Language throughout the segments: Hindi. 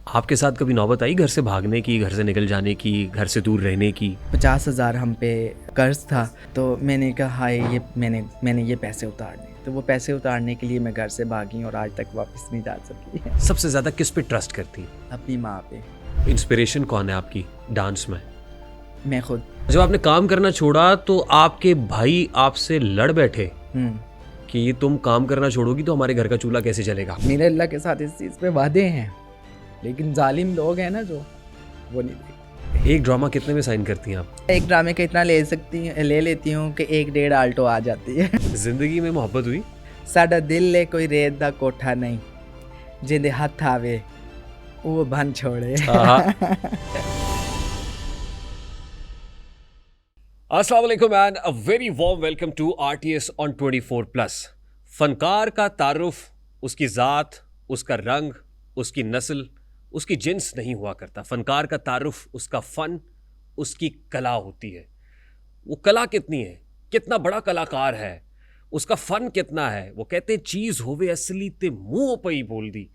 आपके साथ कभी नौबत आई घर से भागने की, घर से निकल जाने की, घर से दूर रहने की? 50,000 हम पे कर्ज था, तो मैंने कहा हाय ये मैंने ये पैसे उतारने, तो वो पैसे उतारने के लिए मैं घर से भागी और आज तक वापस नहीं जा सकी। सबसे ज़्यादा किस पे ट्रस्ट करती? अपनी माँ पे। इंस्पिरेशन कौन है आपकी डांस में? मैं खुद। जब आपने काम करना छोड़ा तो आपके भाई आपसे लड़ बैठे कि तुम काम करना छोड़ोगी तो हमारे घर का चूल्हा कैसे चलेगा? मेरे अल्लाह के साथ इस चीज़ पे वादे हैं, लेकिन जालिम लोग हैं ना जो, वो नहीं देखते। एक ड्रामा कितने में साइन करती हैं आप? एक ड्रामे का इतना ले लेती हूँ कि 1-1.5 आल्टो आ जाती है। जिंदगी में मोहब्बत हुई? साडा दिल ले कोई रेत दा कोठा नहीं, जिंदे हथ आवे वो बन छोड़े। अस्सलाम वालेकुम and a very warm welcome to RTS on 24+। फनकार का तारुफ उसकी ज़ात, उसका रंग, उसकी नस्ल, उसकी जिन्स नहीं हुआ करता। फनकार का तारुफ उसका फ़न, उसकी कला होती है। वो कला कितनी है, कितना बड़ा कलाकार है, उसका फ़न कितना है। वो कहते चीज़ होवे असली ते मुँह पई बोल दी,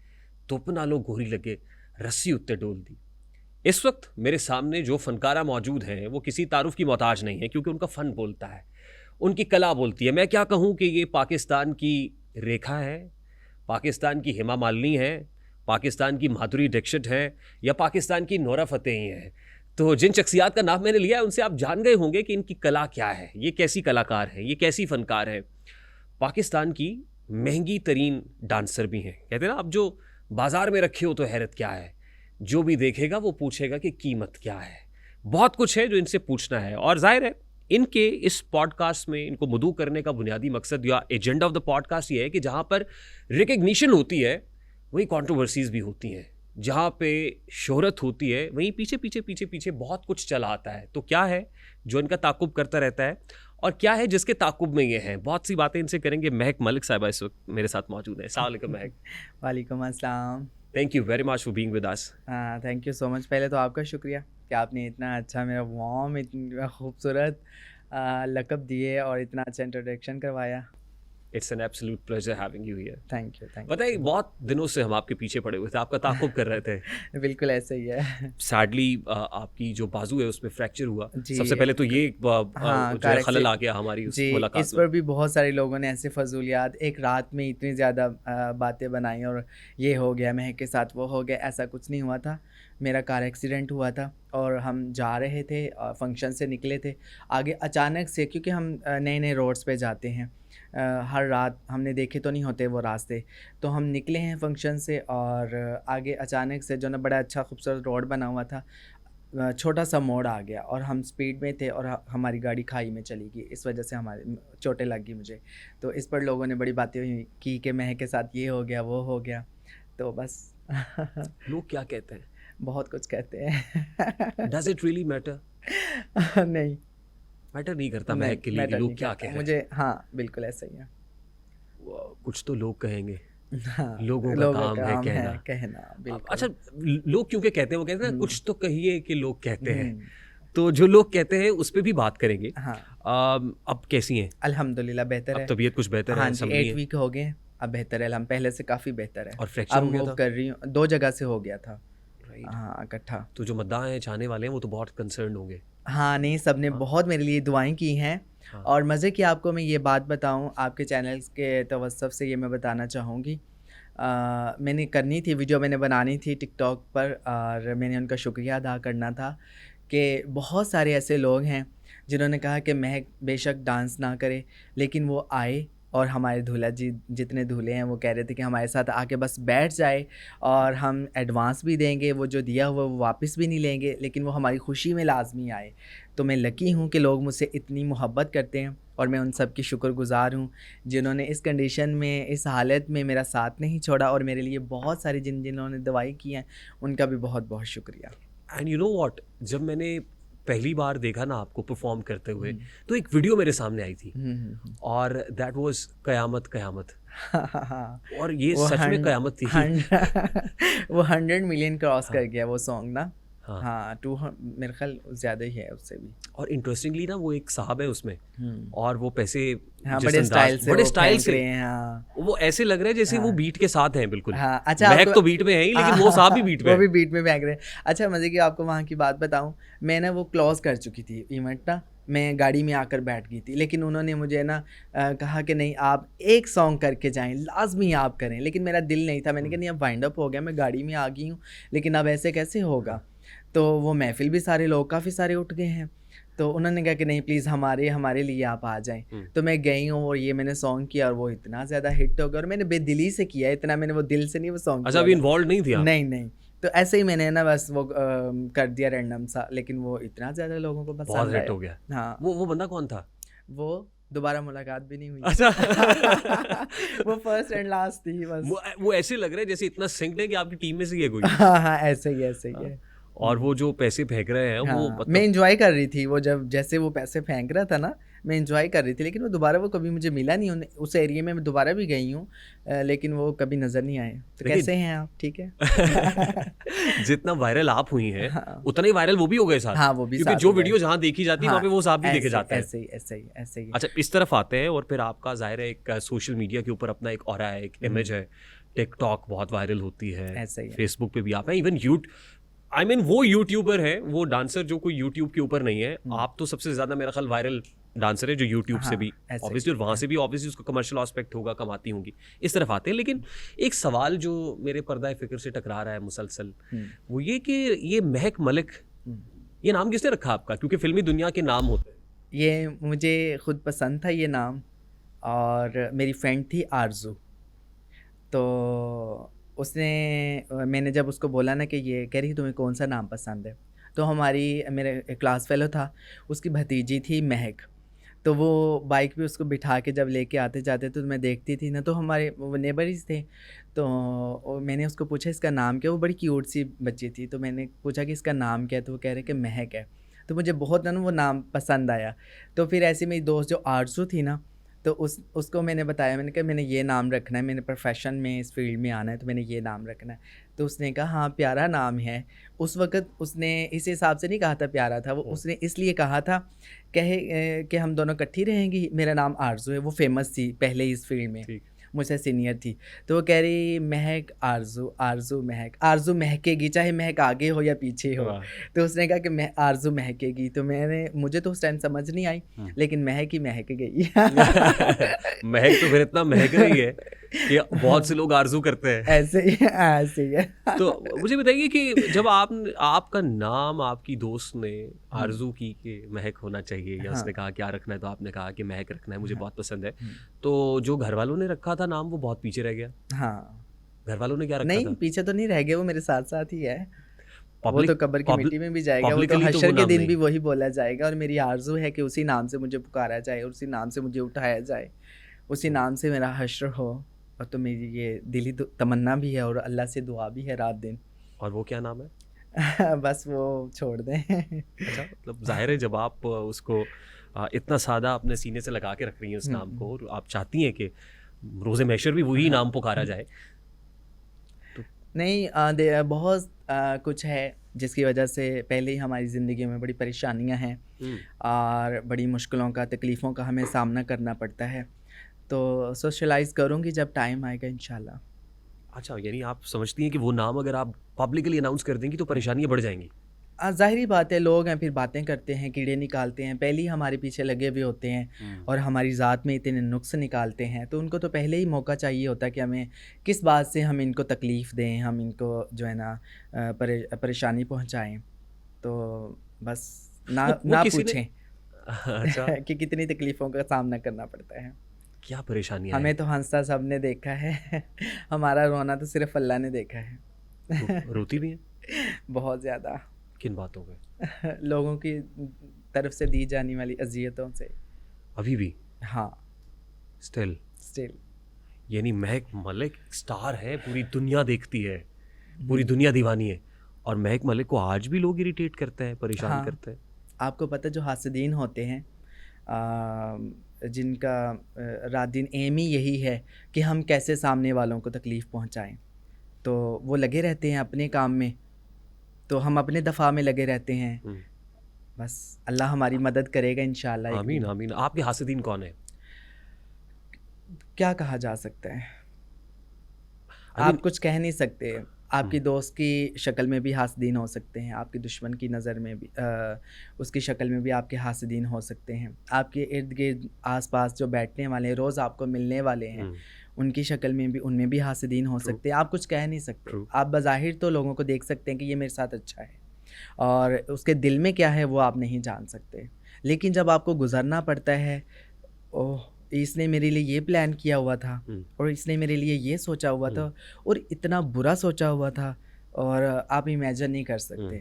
धुप नालों गोरी लगे रस्सी उत्ते डोल दी। इस वक्त मेरे सामने जो फनकारा मौजूद हैं वो किसी तारुफ की मोहताज नहीं है, क्योंकि उनका फ़न बोलता है, उनकी कला बोलती है। मैं क्या कहूँ कि ये पाकिस्तान की रेखा है, पाकिस्तान की हेमा मालिनी है, पाकिस्तान की माधुरी दीक्षित है, या पाकिस्तान की नोरा फतेही हैं। तो जिन शख्सियात का नाम मैंने लिया है उनसे आप जान गए होंगे कि इनकी कला क्या है, ये कैसी कलाकार है, ये कैसी फ़नकार है। पाकिस्तान की महंगी तरीन डांसर भी हैं। कहते हैं ना, अब जो बाज़ार में रखे हो तो हैरत क्या है, जो भी देखेगा वो पूछेगा कि कीमत क्या है। बहुत कुछ है जो इनसे पूछना है, और जाहिर है इनके इस पॉडकास्ट में इनको मदऊ करने का बुनियादी मकसद या एजेंडा ऑफ द पॉडकास्ट ये है कि जहाँ पर रिकग्निशन होती है वही कंट्रोवर्सीज भी होती हैं, जहाँ पे शोहरत होती है वहीं पीछे पीछे पीछे पीछे बहुत कुछ चला आता है। तो क्या है जो इनका ताकुब करता रहता है, और क्या है जिसके ताकुब में ये हैं, बहुत सी बातें इनसे करेंगे। महक मलिक साहिबा इस वक्त मेरे साथ मौजूद है। अस्सलाम वालेकुम महक। वालेकुम अस्सलाम। Thank you very much for being with us. Thank you so much. पहले तो आपका शुक्रिया कि आपने इतना अच्छा मेरा वार्म, इतना खूबसूरत लक़ब दिए और इतना अच्छा इंट्रोडक्शन करवाया। It's an absolute pleasure having you here. Thank you. बताइए, बहुत दिनों से हम आपके पीछे पड़े हुए थे, आपका ताकुब कर रहे थे। बिल्कुल ऐसे ही है। सैडली आपकी जो बाजू है उसमें फ्रैक्चर हुआ। जी। सबसे पहले तो ये हाँ, जो है खलल आ गया हमारी उस जी, मुलाकात इस में। पर भी बहुत सारे लोगों ने ऐसे फजूलियात एक रात में इतनी ज़्यादा बातें बनाई, और ये हो गया महक के साथ, वो हो गया। ऐसा कुछ नहीं हुआ था। मेरा कार एक्सीडेंट हुआ था और हम जा रहे थे, फंक्शन से निकले थे। आगे अचानक से, क्योंकि हम नए नए रोड्स पे जाते हैं, हर रात हमने देखे तो नहीं होते वो रास्ते, तो हम निकले हैं फंक्शन से, और आगे अचानक से जो ना बड़ा अच्छा खूबसूरत रोड बना हुआ था, छोटा सा मोड़ आ गया और हम स्पीड में थे और हमारी गाड़ी खाई में चली गई। इस वजह से हमारे चोटें लगी मुझे। तो इस पर लोगों ने बड़ी बातें हुई की कि महक के साथ ये हो गया वो हो गया, तो बस। लोग क्या कहते हैं? बहुत कुछ कहते हैं। Does it really matter? नहीं, मैटर नहीं करता नहीं, महक के लिए कि मैटर लोग नहीं क्या करता कह रहे मुझे। हाँ, बिल्कुल ऐसा ही है। हैं। कुछ तो लोग कहेंगे, हाँ, लोगों का लोगों काम का है काम कहना। है कहना, बिल्कुल। अच्छा, लोग क्यों कहते हैं? वो कहते हैं ना, कुछ तो कहिए कि लोग कहते हैं। हम्म, तो जो लोग कहते हैं उस पर भी बात करेंगे। हाँ, अब कैसी हैं? अल्हम्दुलिल्लाह बेहतर अब है। तबीयत कुछ बेहतर हाँ है, जी, संभली 8 हैं? वीक हो गए, अब बेहतर है। हम पहले से काफ़ी बेहतर है। और फ्रैक्चर अब हो गया मूव था? कर रही हूँ, 2 जगह से हो गया था। राइट। हाँ, इकट्ठा। तो जो मद्दाह हैं, चाहने वाले हैं, वो तो बहुत कंसर्न होंगे। हाँ, नहीं, सब ने हाँ, बहुत मेरे लिए दुआएं की हैं। हाँ, और मज़े की आपको मैं ये बात बताऊँ, आपके चैनल्स के तवस्सुफ से ये मैं बताना चाहूँगी, मैंने करनी थी वीडियो, मैंने बनानी थी टिकटॉक पर, और मैंने उनका शुक्रिया अदा करना था कि बहुत सारे ऐसे लोग हैं जिन्होंने कहा कि महक बेशक डांस ना करे, लेकिन वो आए और हमारे दूल्हा जी जितने दूल्हे हैं वो कह रहे थे कि हमारे साथ आके बस बैठ जाए, और हम एडवांस भी देंगे, वो जो दिया हुआ वो वापस भी नहीं लेंगे, लेकिन वो हमारी खुशी में लाजमी आए। तो मैं लकी हूँ कि लोग मुझसे इतनी मोहब्बत करते हैं, और मैं उन सब की शुक्रगुज़ार हूँ जिन्होंने इस कंडीशन में, इस हालत में मेरा साथ नहीं छोड़ा, और मेरे लिए बहुत सारी जिन्होंने दवाई की हैं उनका भी बहुत बहुत शुक्रिया। एंड यू नो व्हाट, जब मैंने पहली बार देखा ना आपको परफॉर्म करते हुए, तो एक वीडियो मेरे सामने आई थी, और दैट वाज कयामत कयामत। और ये वो सच में कयामत थी। वो 100 मिलियन क्रॉस कर हाँ, गया वो सॉन्ग ना। हाँ। हाँ, 2 मेरे ख्याल ज़्यादा ही है उससे भी। और इंटरेस्टिंगली ना, वो एक साहब है उसमें, और वो पैसे हाँ, जिस बड़े अंदाज, स्टाइल से बड़े वो स्टाइल फेंक से रहे हैं। हाँ, वो ऐसे लग रहा है जैसे वो हाँ। बीट के साथ हैं बिल्कुल। हाँ, अच्छा महक आपको तो बीट में है ही, लेकिन वो साहब भी बीट में वो है। भी बीट में फेंक रहे हैं। अच्छा मज़े की आपको वहाँ की बात बताऊँ, मैं ना वो क्लोज़ कर चुकी थी इवेंट ना, मैं गाड़ी में आकर बैठ गई थी, लेकिन उन्होंने मुझे ना कहा कि नहीं आप एक सॉन्ग करके जाएँ, लाज़मी आप करें, लेकिन मेरा दिल नहीं था। मैंने कहा नहीं अब वाइंड अप हो गया, मैं गाड़ी में आ गई हूँ, लेकिन अब ऐसे कैसे होगा? तो वो महफ़िल भी सारे लोग काफ़ी सारे उठ गए हैं, तो उन्होंने कहा कि नहीं प्लीज़ हमारे लिए आप आ जाएँ। तो मैं गई हूँ और ये मैंने सॉन्ग किया और वो इतना ज़्यादा हिट हो गया और मैंने बेदिली से किया, इतना मैंने वो दिल से नहीं वो सॉन्ग अच्छा, किया अभी था। इन्वॉल्व नहीं थी आप? नहीं, नहीं। तो ऐसे ही मैंने ना बस वो कर दिया रैंडम सा, लेकिन वो इतना ज़्यादा लोगों को बहुत पसंद हिट आया। हो गया। हाँ, वो बंदा कौन था? वो दोबारा मुलाकात भी नहीं हुई। अच्छा। वो फर्स्ट एंड लास्ट थी बस। वो ऐसे लग रहा है जैसे इतना सिंक्ड है कि आपकी टीम में से ही है कोई। हाँ, हाँ, ऐसे ही हाँ। है। और वो जो पैसे फेंक रहे हैं वो हाँ, मैं मतलब एन्जॉय कर रही थी वो जब जैसे वो पैसे फेंक रहा था ना, मैं एन्जॉय कर रही थी, लेकिन वो दोबारा वो कभी मुझे मिला नहीं। उस एरिया में मैं दोबारा भी गई हूँ, लेकिन वो कभी नज़र नहीं आए। तो देखिए कैसे हैं आप? ठीक है? जितना वायरल आप हुई हैं हाँ। उतना ही वायरल वो भी हो गए साथ। हाँ, वो भी क्योंकि साथ जो हो गए। वीडियो जहाँ देखी जाती है हाँ, वहाँ पे वो साहब भी देखे ऐसे जाते हैं। ऐसे ही। अच्छा, इस तरफ आते हैं और फिर आपका ज़ाहिर है एक सोशल मीडिया के ऊपर अपना एक ऑरा है, एक इमेज है। टिकटॉक बहुत वायरल होती है, ऐसा ही है। फेसबुक पे भी आप हैं, इवन वो यूट्यूबर है, वो डांसर जो कोई यूट्यूब के ऊपर नहीं है। आप तो सबसे ज़्यादा मेरा ख्याल वायरल डांसर है जो यूट्यूब से हाँ, भी ऐसे ही ऑब्वियसली, और वहाँ से भी ऑब्वियसली उसका कमर्शियल एस्पेक्ट होगा, कमाती होंगी, इस तरफ आते हैं। लेकिन एक सवाल जो मेरे पर्दा फिक्र से टकरा रहा है मुसलसल, वो ये कि ये महक मलिक, ये नाम किसने रखा आपका? क्योंकि फिल्मी दुनिया के नाम होते हैं। ये मुझे खुद पसंद था ये नाम, और मेरी फ्रेंड थी आरज़ू, तो उसने मैंने जब उसको बोला ना कि ये कह रही तुम्हें कौन सा नाम पसंद है, तो मेरे क्लास फेलो था, उसकी भतीजी थी महक, तो वो बाइक पे उसको बिठा के जब लेके आते जाते तो मैं देखती थी ना, तो हमारे वो नेबर्स थे, तो मैंने उसको पूछा इसका नाम क्या, वो बड़ी क्यूट सी बच्ची थी, तो मैंने पूछा कि इसका नाम क्या है, तो वो कह रहे कि महक है। तो मुझे बहुत ना वो नाम पसंद आया। तो फिर ऐसे मेरी दोस्त जो आरज़ू थी ना, तो उसको मैंने बताया, मैंने कहा मैंने ये नाम रखना है, मैंने प्रोफेशन में इस फील्ड में आना है, तो मैंने ये नाम रखना है। तो उसने कहा हाँ प्यारा नाम है। उस वक़्त उसने इस हिसाब से नहीं कहा था प्यारा था, वो उसने इसलिए कहा था कि हम दोनों इकट्ठी रहेंगी, मेरा नाम आरज़ू है। वो फेमस थी पहले ही इस फील्ड में, ठीक। मुझसे सीनियर थी। तो वो कह रही महक आरज़ू, आरज़ू महक, आरज़ू महकेगी, चाहे महक आगे हो या पीछे हो। वाह। तो उसने कहा कि आरज़ू महकेगी, तो मुझे तो उस टाइम समझ नहीं आई, लेकिन महक ही महक गई। महक तो फिर इतना महक रही है कि बहुत से लोग आरजू करते हैं। ऐसे ही है। तो मुझे बताइए कि जब आपका नाम आपकी दोस्त ने आरजू की कि महक होना चाहिए, या उसने कहा क्या रखना है, तो आपने कहा कि महक रखना है, मुझे बहुत पसंद है, तो जो घर वालों ने रखा था नाम वो बहुत पीछे रह गया। हाँ, घर वालों ने क्या रखा नहीं था? पीछे तो नहीं रह गए, वो मेरे साथ साथ ही है। वो पब्लिक तो कब्र की मिट्टी में भी जाएगा, वो तो पब्लिकली तो हशर वो के नाम दिन नहीं। भी वही बोला जाएगा, और मेरी आरज़ू है कि उसी नाम से मुझे पुकारा जाए, उसी नाम से मुझे उठाया जाए, उसी नाम से मेरा हश्र हो। और तो मेरी ये दिली तमन्ना भी है और अल्लाह से दुआ भी है रात दिन। और वो क्या नाम है? बस वो छोड़ दें। अच्छा, मतलब जाहिर है जब आप उसको इतना सादा अपने सीने से लगा के रख रही हैं उस नाम को, और आप चाहती हैं कि रोज़े महशर भी वही नाम पुकारा जाए, तो नहीं बहुत कुछ है जिसकी वजह से पहले ही हमारी ज़िंदगी में बड़ी परेशानियां हैं और बड़ी मुश्किलों का, तकलीफ़ों का हमें सामना करना पड़ता है। तो सोशलाइज़ करूँगी जब टाइम आएगा इंशाल्लाह। अच्छा, यानी आप समझती हैं कि वो नाम अगर आप पब्लिकली अनाउंस कर देंगी तो परेशानियाँ बढ़ जाएंगी। ज़ाहिर बात है, लोग हैं फिर बातें करते हैं, कीड़े निकालते हैं, पहले ही हमारे पीछे लगे हुए होते हैं और हमारी ज़ात में इतने नुक्स निकालते हैं, तो उनको तो पहले ही मौका चाहिए होता है कि हमें किस बात से हम इनको तकलीफ़ दें, हम इनको जो है ना परेशानी पहुंचाएं। तो बस वो ना किसी ने पूछें अच्छा, कि कितनी तकलीफ़ों का सामना करना पड़ता है। क्या परेशानियाँ हमें हैं? तो हंसता सब ने देखा है। हमारा रोना तो सिर्फ अल्लाह ने देखा है। रोती भी हैं? बहुत ज़्यादा। किन बातों पे? लोगों की तरफ से दी जाने वाली अज़ियतों से। अभी भी? हाँ, स्टिल? स्टिल। यानी महक मलिक स्टार है, पूरी दुनिया देखती है, पूरी दुनिया दीवानी है, और महक मलिक को आज भी लोग इरिटेट करते हैं, परेशान हाँ, करते हैं। आपको पता है जो हासिदीन होते हैं, जिनका रात दिन एम ही यही है कि हम कैसे सामने वालों को तकलीफ़ पहुंचाएं, तो वो लगे रहते हैं अपने काम में, तो हम अपने दफ़ा में लगे रहते हैं। बस अल्लाह हमारी मदद करेगा इंशाल्लाह एक आमीन दिन। आमीन। आपके हासिदीन कौन है? क्या कहा जा सकता है? आप कुछ कह नहीं सकते। आपकी दोस्त की शक्ल में भी हासदीन हो सकते हैं, आपके दुश्मन की नज़र में भी उसकी शक्ल में भी आपके हासदीन हो सकते हैं। आपके इर्द-गिर्द आस-पास जो बैठने वाले हैं, रोज़ आपको मिलने वाले हैं, उनकी शक्ल में भी उनमें भी हासदीन हो सकते हैं। आप कुछ कह नहीं सकते। आप बज़ाहिर तो लोगों को देख सकते हैं कि ये मेरे साथ अच्छा है, और उसके दिल में क्या है वो आप नहीं जान सकते। लेकिन जब आपको गुज़रना पड़ता है, ओह! इसने मेरे लिए ये प्लान किया हुआ था, और इसने मेरे लिए ये सोचा हुआ था, और इतना बुरा सोचा हुआ था, और आप इमेजिन नहीं कर सकते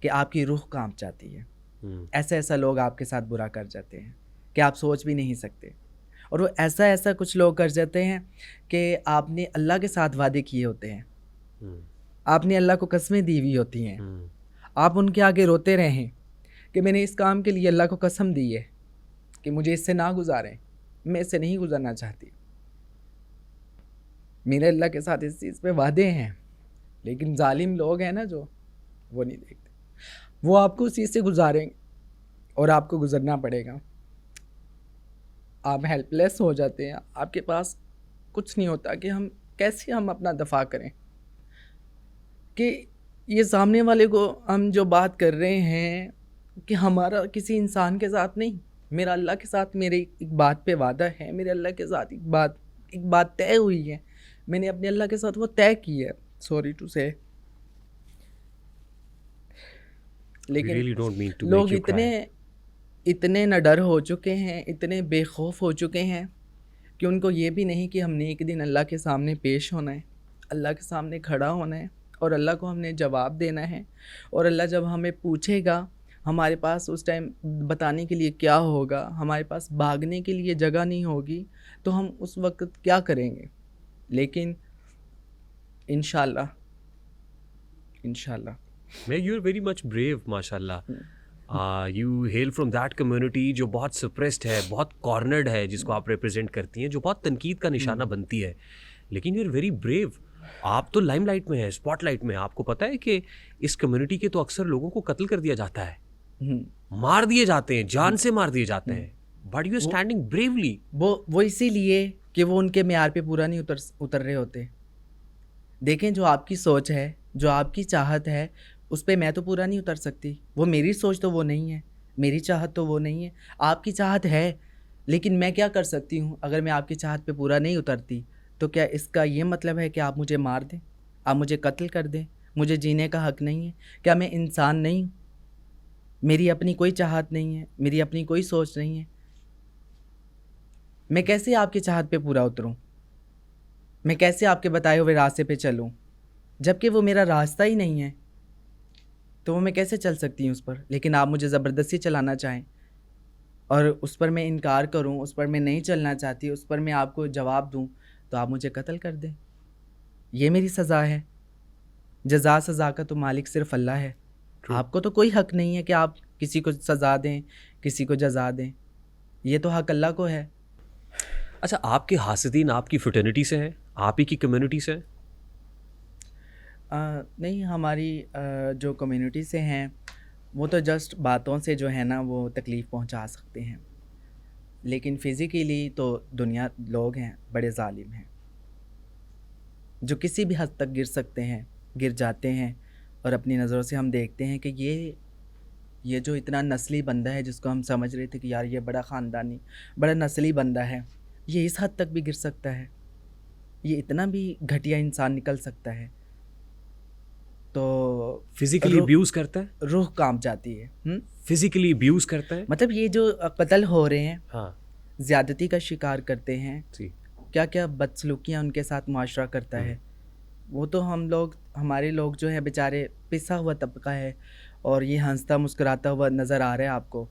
कि आपकी रूह कांप जाती है। ऐसा लोग आपके साथ बुरा कर जाते हैं कि आप सोच भी नहीं सकते। और वो ऐसा कुछ लोग कर जाते हैं कि आपने अल्लाह के साथ वादे किए होते हैं, आपने अल्लाह को कस्में दी हुई होती हैं, आप उनके आगे रोते रहें कि मैंने इस काम के लिए अल्लाह को कसम दी है कि मुझे इससे ना गुजारें, मैं इससे नहीं गुजरना चाहती, मेरे अल्लाह के साथ इस चीज़ पे वादे हैं। लेकिन जालिम लोग हैं ना, जो वो नहीं देखते, वो आपको उस चीज़ से गुजारेंगे और आपको गुजरना पड़ेगा। आप हेल्पलेस हो जाते हैं, आपके पास कुछ नहीं होता कि कैसे हम अपना दफा करें, कि ये सामने वाले को हम जो बात कर रहे हैं कि हमारा किसी इंसान के साथ नहीं, मेरा अल्लाह के साथ मेरे एक बात पे वादा है, मेरे अल्लाह के साथ एक बात तय हुई है, मैंने अपने अल्लाह के साथ वो तय की है, सॉरी टू से। लेकिन really don't mean to लोग make you cry. इतने नडर हो चुके हैं, इतने बेखौफ हो चुके हैं कि उनको ये भी नहीं कि हमने एक दिन अल्लाह के सामने पेश होना है, अल्लाह के सामने खड़ा होना है, और अल्लाह को हमने जवाब देना है। और अल्लाह जब हमें पूछेगा, हमारे पास उस टाइम बताने के लिए क्या होगा, हमारे पास भागने के लिए जगह नहीं होगी, तो हम उस वक्त क्या करेंगे। लेकिन इंशाल्लाह you're very much brave, माशाल्लाह। You hello from that community जो बहुत सप्रेस्ड है, बहुत कॉर्नर्ड है, जिसको आप रिप्रेजेंट करती हैं, जो बहुत तनकीद का निशाना बनती है। लेकिन यू आर वेरी ब्रेव। आप तो लाइमलाइट में है, स्पॉटलाइट में है। आपको पता है कि इस कम्युनिटी के तो अक्सर लोगों को कत्ल कर दिया जाता है, मार दिए जाते हैं, जान से मार दिए जाते हैं, but you are standing bravely. वो इसीलिए कि वो उनके म्यार पे पूरा नहीं उतर रहे होते। देखें, जो आपकी सोच है, जो आपकी चाहत है, उस पर मैं तो पूरा नहीं उतर सकती। वो मेरी सोच तो वो नहीं है, मेरी चाहत तो वो नहीं है। आपकी चाहत है, लेकिन मैं क्या कर सकती हूँ? अगर मैं आपकी चाहत पे पूरा नहीं उतरती, तो क्या इसका ये मतलब है कि आप मुझे मार दें, आप मुझे कत्ल कर दें, मुझे जीने का हक़ नहीं है? क्या मैं इंसान नहीं हूँ? मेरी अपनी कोई चाहत नहीं है, मेरी अपनी कोई सोच नहीं है? मैं कैसे आपकी चाहत पे पूरा उतरूँ? मैं कैसे आपके बताए हुए रास्ते पे चलूँ, जबकि वो मेरा रास्ता ही नहीं है? तो वो मैं कैसे चल सकती हूँ उस पर? लेकिन आप मुझे ज़बरदस्ती चलाना चाहें और उस पर मैं इनकार करूँ, उस पर मैं नहीं चलना चाहती, उस पर मैं आपको जवाब दूँ, तो आप मुझे कत्ल कर दें। ये मेरी सज़ा है। जज़ा सज़ा का तो मालिक सिर्फ अल्लाह है। आपको तो कोई हक़ नहीं है कि आप किसी को सज़ा दें, किसी को जज़ा दें। ये तो हक़ अल्लाह को है। अच्छा, आपके हासिदीन आपकी फ्रेटर्निटी से हैं, आप ही की कम्युनिटी से हैं? नहीं, हमारी जो कम्युनिटी से हैं, वो तो जस्ट बातों से जो है ना, वो तकलीफ़ पहुंचा सकते हैं, लेकिन फ़िज़िकली तो दुनिया लोग हैं बड़े ज़ालिम हैं, जो किसी भी हद तक गिर सकते हैं, गिर जाते हैं। और अपनी नज़रों से हम देखते हैं कि ये जो इतना नस्ली बंदा है, जिसको हम समझ रहे थे कि यार ये बड़ा ख़ानदानी, बड़ा नस्ली बंदा है, ये इस हद तक भी गिर सकता है, ये इतना भी घटिया इंसान निकल सकता है। तो फिजिकली अब्यूज़ करता है, रूह कांप जाती है। फिजिकली अब्यूज़ करता है, मतलब ये जो कत्ल हो रहे हैं, हाँ, ज़्यादती का शिकार करते हैं, क्या क्या बदसलूकियाँ उनके साथ मुआशरा करता है, वो तो हमारे लोग जो है बेचारे पिसा हुआ तबका है, और ये हंसता मुस्कुराता हुआ नज़र आ रहा है आपको,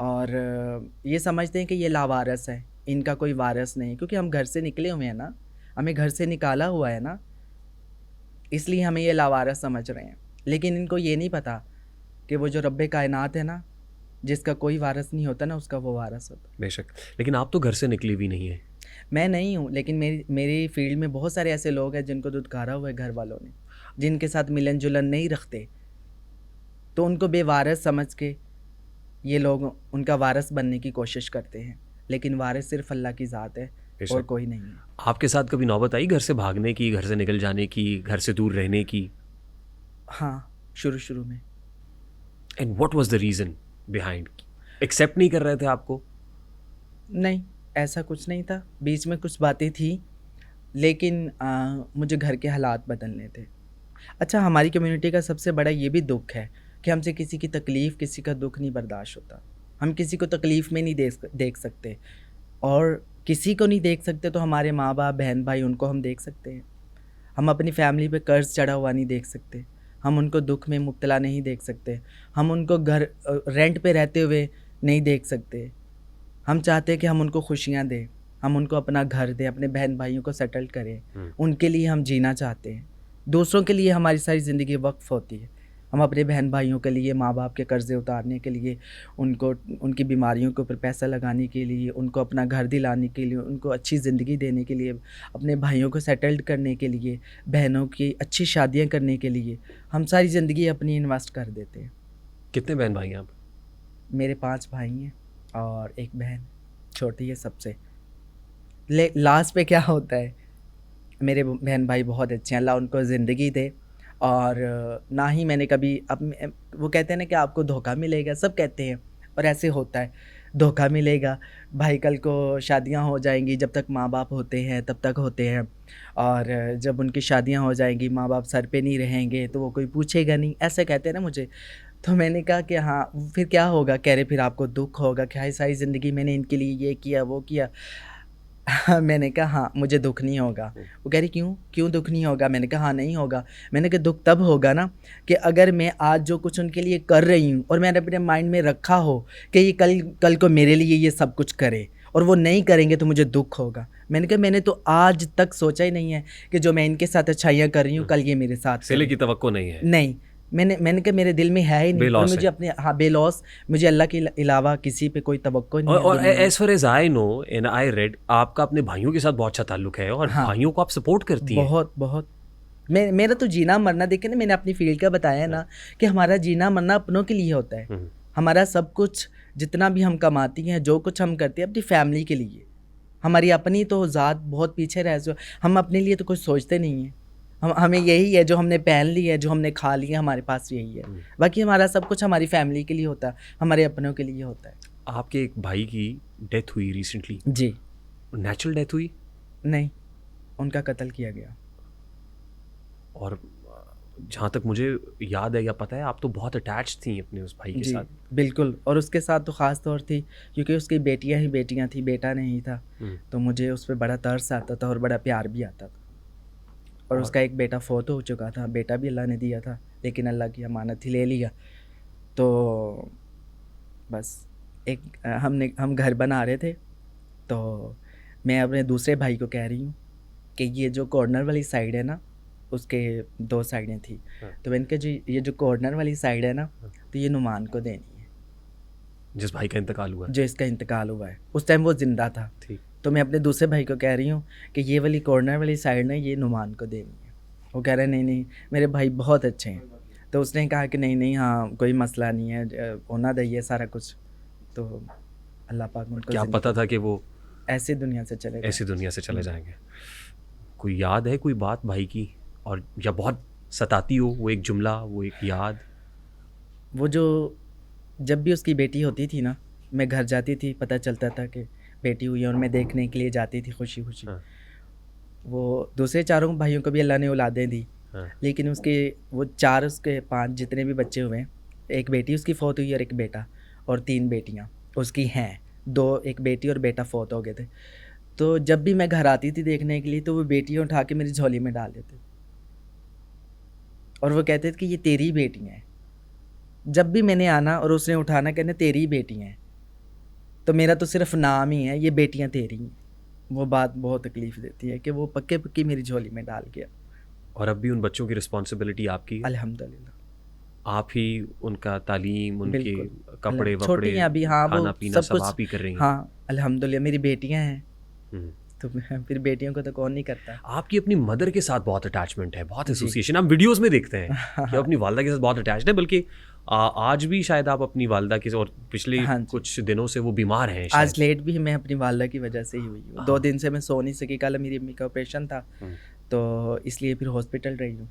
और ये समझते हैं कि ये लावारिस है, इनका कोई वारिस नहीं, क्योंकि हम घर से निकले हुए हैं ना, हमें घर से निकाला हुआ है ना, इसलिए हमें ये लावारिस समझ रहे हैं। लेकिन इनको ये नहीं पता कि वो जो रब्बे कायनात है ना, जिसका कोई वारिस नहीं होता ना, उसका वो वारिस होता। बेशक, लेकिन आप तो घर से निकली भी नहीं है। मैं नहीं हूँ, लेकिन मेरी फील्ड में बहुत सारे ऐसे लोग हैं जिनको दुदकारा हुआ है घर वालों ने, जिनके साथ मिलन जुलन नहीं रखते, तो उनको बेवारिस समझ के ये लोग उनका वारिस बनने की कोशिश करते हैं। लेकिन वारिस सिर्फ अल्लाह की ज़ात है, और कोई नहीं है। आपके साथ कभी नौबत आई घर से भागने की, घर से निकल जाने की, घर से दूर रहने की? हाँ, शुरू में। And what was the reason behind? Accept नहीं कर रहे थे आपको? नहीं, ऐसा कुछ नहीं था, बीच में कुछ बातें थी, लेकिन मुझे घर के हालात बदलने थे। अच्छा, हमारी कम्युनिटी का सबसे बड़ा ये भी दुख है कि हमसे किसी की तकलीफ़, किसी का दुख नहीं बर्दाश्त होता। हम किसी को तकलीफ़ में नहीं देख सकते, और किसी को नहीं देख सकते तो हमारे माँ बाप, बहन भाई, उनको हम देख सकते हैं। हम अपनी फैमिली पे कर्ज चढ़ा हुआ नहीं देख सकते, हम उनको दुख में मुब्तला नहीं देख सकते, हम उनको घर रेंट पे रहते हुए नहीं देख सकते। हम चाहते हैं कि हम उनको खुशियाँ दें, हम उनको अपना घर दें, अपने बहन भाइयों को सेटल करें, उनके लिए हम जीना चाहते हैं। दूसरों के लिए हमारी सारी ज़िंदगी वक्फ होती है। हम अपने बहन भाइयों के लिए, माँ बाप के कर्ज़े उतारने के लिए, उनको उनकी बीमारियों के ऊपर पैसा लगाने के लिए, उनको अपना घर दिलाने के लिए, उनको अच्छी ज़िंदगी देने के लिए, अपने भाइयों को सेटल्ड करने के लिए, बहनों की अच्छी शादियाँ करने के लिए हम सारी ज़िंदगी अपनी इन्वेस्ट कर देते हैं। कितने बहन भाई हैं आप? मेरे 5 भाई हैं और 1 बहन, छोटी है सबसे। लास्ट पे क्या होता है, मेरे बहन भाई बहुत अच्छे हैं, अल्लाह उनको ज़िंदगी दे। और ना ही मैंने कभी वो कहते हैं ना कि आपको धोखा मिलेगा, सब कहते हैं, और ऐसे होता है, धोखा मिलेगा। भाई कल को शादियां हो जाएंगी, जब तक माँ बाप होते हैं तब तक होते हैं, और जब उनकी शादियां हो जाएंगी, माँ बाप सर पे नहीं रहेंगे तो वो कोई पूछेगा नहीं, ऐसे कहते हैं ना मुझे। तो मैंने कहा कि हाँ, फिर क्या होगा? कह रहे फिर आपको दुख होगा कि हाय, सारी ज़िंदगी मैंने इनके लिए ये किया वो किया। मैंने कहा हाँ, मुझे दुख नहीं होगा। वो कह रही क्यों दुख नहीं होगा? मैंने कहा हाँ, नहीं होगा। मैंने कहा दुख तब होगा ना कि अगर मैं आज जो कुछ उनके लिए कर रही हूँ और मैंने अपने माइंड में रखा हो कि ये कल को मेरे लिए ये सब कुछ करे, और वो नहीं करेंगे तो मुझे दुख होगा। मैंने कहा मैंने तो आज तक सोचा ही नहीं है कि जो मैं इनके साथ अच्छाइयाँ कर रही हूँ कल ये मेरे साथ सिले की तवक्को नहीं है। नहीं, मैंने कहा मेरे दिल में है ही नहीं, और मुझे अपने बेलॉस, मुझे अल्लाह के अलावा किसी पे कोई तवक्को नहीं है। और as far as I know and I read, आपका अपने भाइयों के साथ बहुत अच्छा ताल्लुक है, और हाँ, भाइयों को आप सपोर्ट करती हैं। बहुत। मेरा तो जीना मरना, देखे ना, मैंने अपनी फील्ड का बताया ना कि हमारा जीना मरना अपनों के लिए होता है। हमारा सब कुछ जितना भी हम कमाती हैं, जो कुछ हम करते हैं, अपनी फैमिली के लिए। हमारी अपनी तो ज़ात बहुत पीछे रह जो, हम अपने लिए तो कुछ सोचते नहीं हैं। हमें यही है, जो हमने पहन ली है, जो हमने खा लिया, हमारे पास यही है। बाकी हमारा सब कुछ हमारी फैमिली के लिए होता है, हमारे अपनों के लिए होता है। आपके एक भाई की डेथ हुई रिसेंटली? जी। नेचुरल डेथ हुई? नहीं, उनका कत्ल किया गया। और जहाँ तक मुझे याद है या पता है, आप तो बहुत अटैच थी अपने उस भाई के साथ। बिल्कुल, और उसके साथ तो ख़ास तौर थी क्योंकि उसकी बेटियां ही बेटियां थी, बेटा नहीं था। तो मुझे उस पर बड़ा तरस आता था और बड़ा प्यार भी आता था। और उसका एक बेटा फौत हो चुका था, बेटा भी अल्लाह ने दिया था, लेकिन अल्लाह की अमानत ही ले लिया। तो बस हम घर बना रहे थे, तो मैं अपने दूसरे भाई को कह रही हूँ कि ये जो कॉर्नर वाली साइड है ना, उसके 2 साइडें थी। तो मैंने कहा जी, ये जो कॉर्नर वाली साइड है ना, तो ये नुमान को देनी है, जिस भाई का इंतकाल हुआ है। जो इसका इंतकाल हुआ है। उस टाइम वो ज़िंदा था। ठीक। तो मैं अपने दूसरे भाई को कह रही हूँ कि ये वाली कॉर्नर वाली साइड ना, ये नुमान को देनी है। वो कह रहे नहीं, मेरे भाई बहुत अच्छे हैं। तो उसने कहा कि नहीं, हाँ, कोई मसला नहीं है, होना चाहिए सारा कुछ। तो अल्लाह पाक उनको, क्या पता था कि वो ऐसी दुनिया से चले जाएंगे? कोई याद है, कोई बात भाई की, और या बहुत सताती हो, वो एक जुमला, वो एक याद? वो जो जब भी उसकी बेटी होती थी ना, मैं घर जाती थी, पता चलता था कि बेटी हुई है, और मैं देखने के लिए जाती थी खुशी खुशी। हाँ। वो दूसरे 4 भाइयों को भी अल्लाह ने औलादें दी। हाँ। लेकिन उसके वो 4 उसके 5 जितने भी बच्चे हुए, एक बेटी उसकी फौत हुई और एक बेटा, और 3 बेटियाँ उसकी हैं। 2, एक बेटी और बेटा फौत हो गए थे। तो जब भी मैं घर आती थी देखने के लिए, तो वो बेटियाँ उठा के मेरी झोली में डाल देते, और वो कहते थे कि ये तेरी बेटियाँ हैं। जब भी मैंने आना और उसने उठाना, कहना तेरी बेटियाँ हैं, तो मेरा तो सिर्फ नाम ही है, ये बेटियाँ तेरी हैं। वो बात बहुत तकलीफ़ देती है कि वो पक्की मेरी झोली में डाल गया। और अब भी उन बच्चों की रिस्पॉन्सिबिलिटी आपकी है? अल्हम्दुलिल्लाह। आप ही उनका तालीम, उनके कपड़े वपड़े, छोटी हैं अभी, हाँ, खाना पीना सब आप ही कर रही हैं? हाँ, अल्हम्दुलिल्लाह, मेरी बेटियाँ हैं। तो फिर बेटियों को तो कौन नहीं करता। आपकी अपनी मदर के साथ बहुत अटैचमेंट है, बहुत एसोसिएशन, हम वीडियोस में देखते हैं कि अपनी वालदा के साथ बहुत अटैच्ड है, बल्कि आज भी शायद आप अपनी वालदा के, और पिछले हाँ जी। कुछ दिनों से वो बीमार हैं शायद। आज लेट भी मैं अपनी वालदा की वजह से ही हुई हूँ। 2 हाँ। दिन से मैं सो नहीं सकी, कल मेरी अम्मी का ऑपरेशन था, हम्म। तो इसलिए फिर हॉस्पिटल रही हूँ।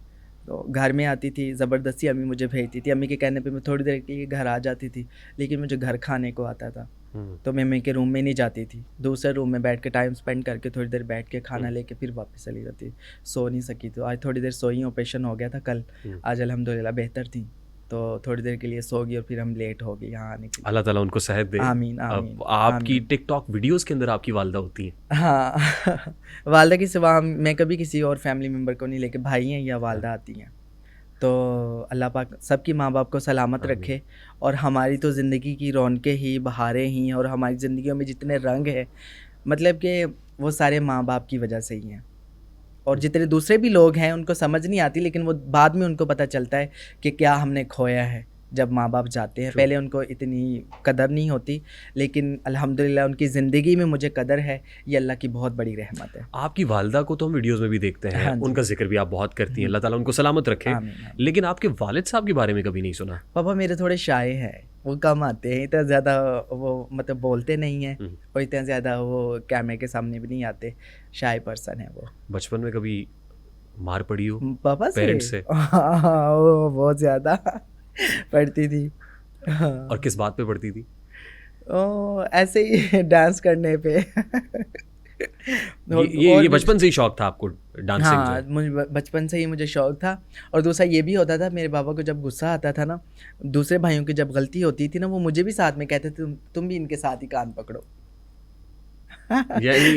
तो घर में आती थी, ज़बरदस्ती अम्मी मुझे भेजती थी, अम्मी के कहने पे मैं थोड़ी देर के लिए घर आ जाती थी, लेकिन मुझे घर खाने को आता था। तो मैं अम्मी के रूम में नहीं जाती थी, दूसरे रूम में बैठ के टाइम स्पेंड करके थोड़ी देर बैठ के खाना लेके फिर वापस चली जाती। सो नहीं सकी, तो आज थोड़ी देर सोई, ऑपरेशन हो गया था कल, आज अल्हम्दुलिल्लाह बेहतर थी, तो थोड़ी देर के लिए सो गई और फिर हम लेट हो गए यहाँ आने के लिए। अल्लाह ताला उनको सेहत दे। आमीन आमीन अब आपकी आमीन। टिकटॉक वीडियोस के अंदर आपकी वालदा होती है। हाँ वालदा के सिवा मैं कभी किसी और फैमिली मेम्बर को नहीं लेके, भाई हैं या वालदा आती हैं। तो अल्लाह पाक सबकी माँ बाप को सलामत आमीन। रखे, और हमारी तो ज़िंदगी की रौनकें ही बहारें ही हैं, और हमारी ज़िंदगियों में जितने रंग हैं, मतलब कि वो सारे माँ बाप की वजह से ही हैं। और जितने दूसरे भी लोग हैं उनको समझ नहीं आती, लेकिन वो बाद में उनको पता चलता है कि क्या हमने खोया है जब माँ बाप जाते हैं। True. पहले उनको इतनी कदर नहीं होती, लेकिन अल्हम्दुलिल्लाह उनकी ज़िंदगी में मुझे कदर है, ये अल्लाह की बहुत बड़ी रहमत है। आपकी वालदा को तो हम वीडियोस में भी देखते हैं, हाँ जी। उनका जिक्र भी आप बहुत करती हैं, अल्लाह ताला उनको सलामत रखे। आमीन आमीन। लेकिन आपके वालिद साहब के बारे में कभी नहीं सुना। पापा मेरे थोड़े शाय हैं, वो कम आते हैं, इतना ज़्यादा वो मतलब बोलते नहीं हैं, और इतना ज़्यादा वो कैमरे के सामने भी नहीं आते, शाय पर्सन है वो। बचपन में कभी मार पड़ी हो पापा से? पेरेंट्स से? हाँ, वो बहुत ज़्यादा पढ़ती थी। हाँ। और किस बात पे पड़ती थी? ऐसे ही डांस करने पे। ये बचपन से ही शौक था आपको डांसिंग हाँ, जो? मुझे बचपन से ही मुझे शौक था। और दूसरा ये भी होता था, मेरे पापा को जब गुस्सा आता था ना, दूसरे भाइयों की जब गलती होती थी ना, वो मुझे भी साथ में कहते थे तुम भी इनके साथ ही कान पकड़ो। यानी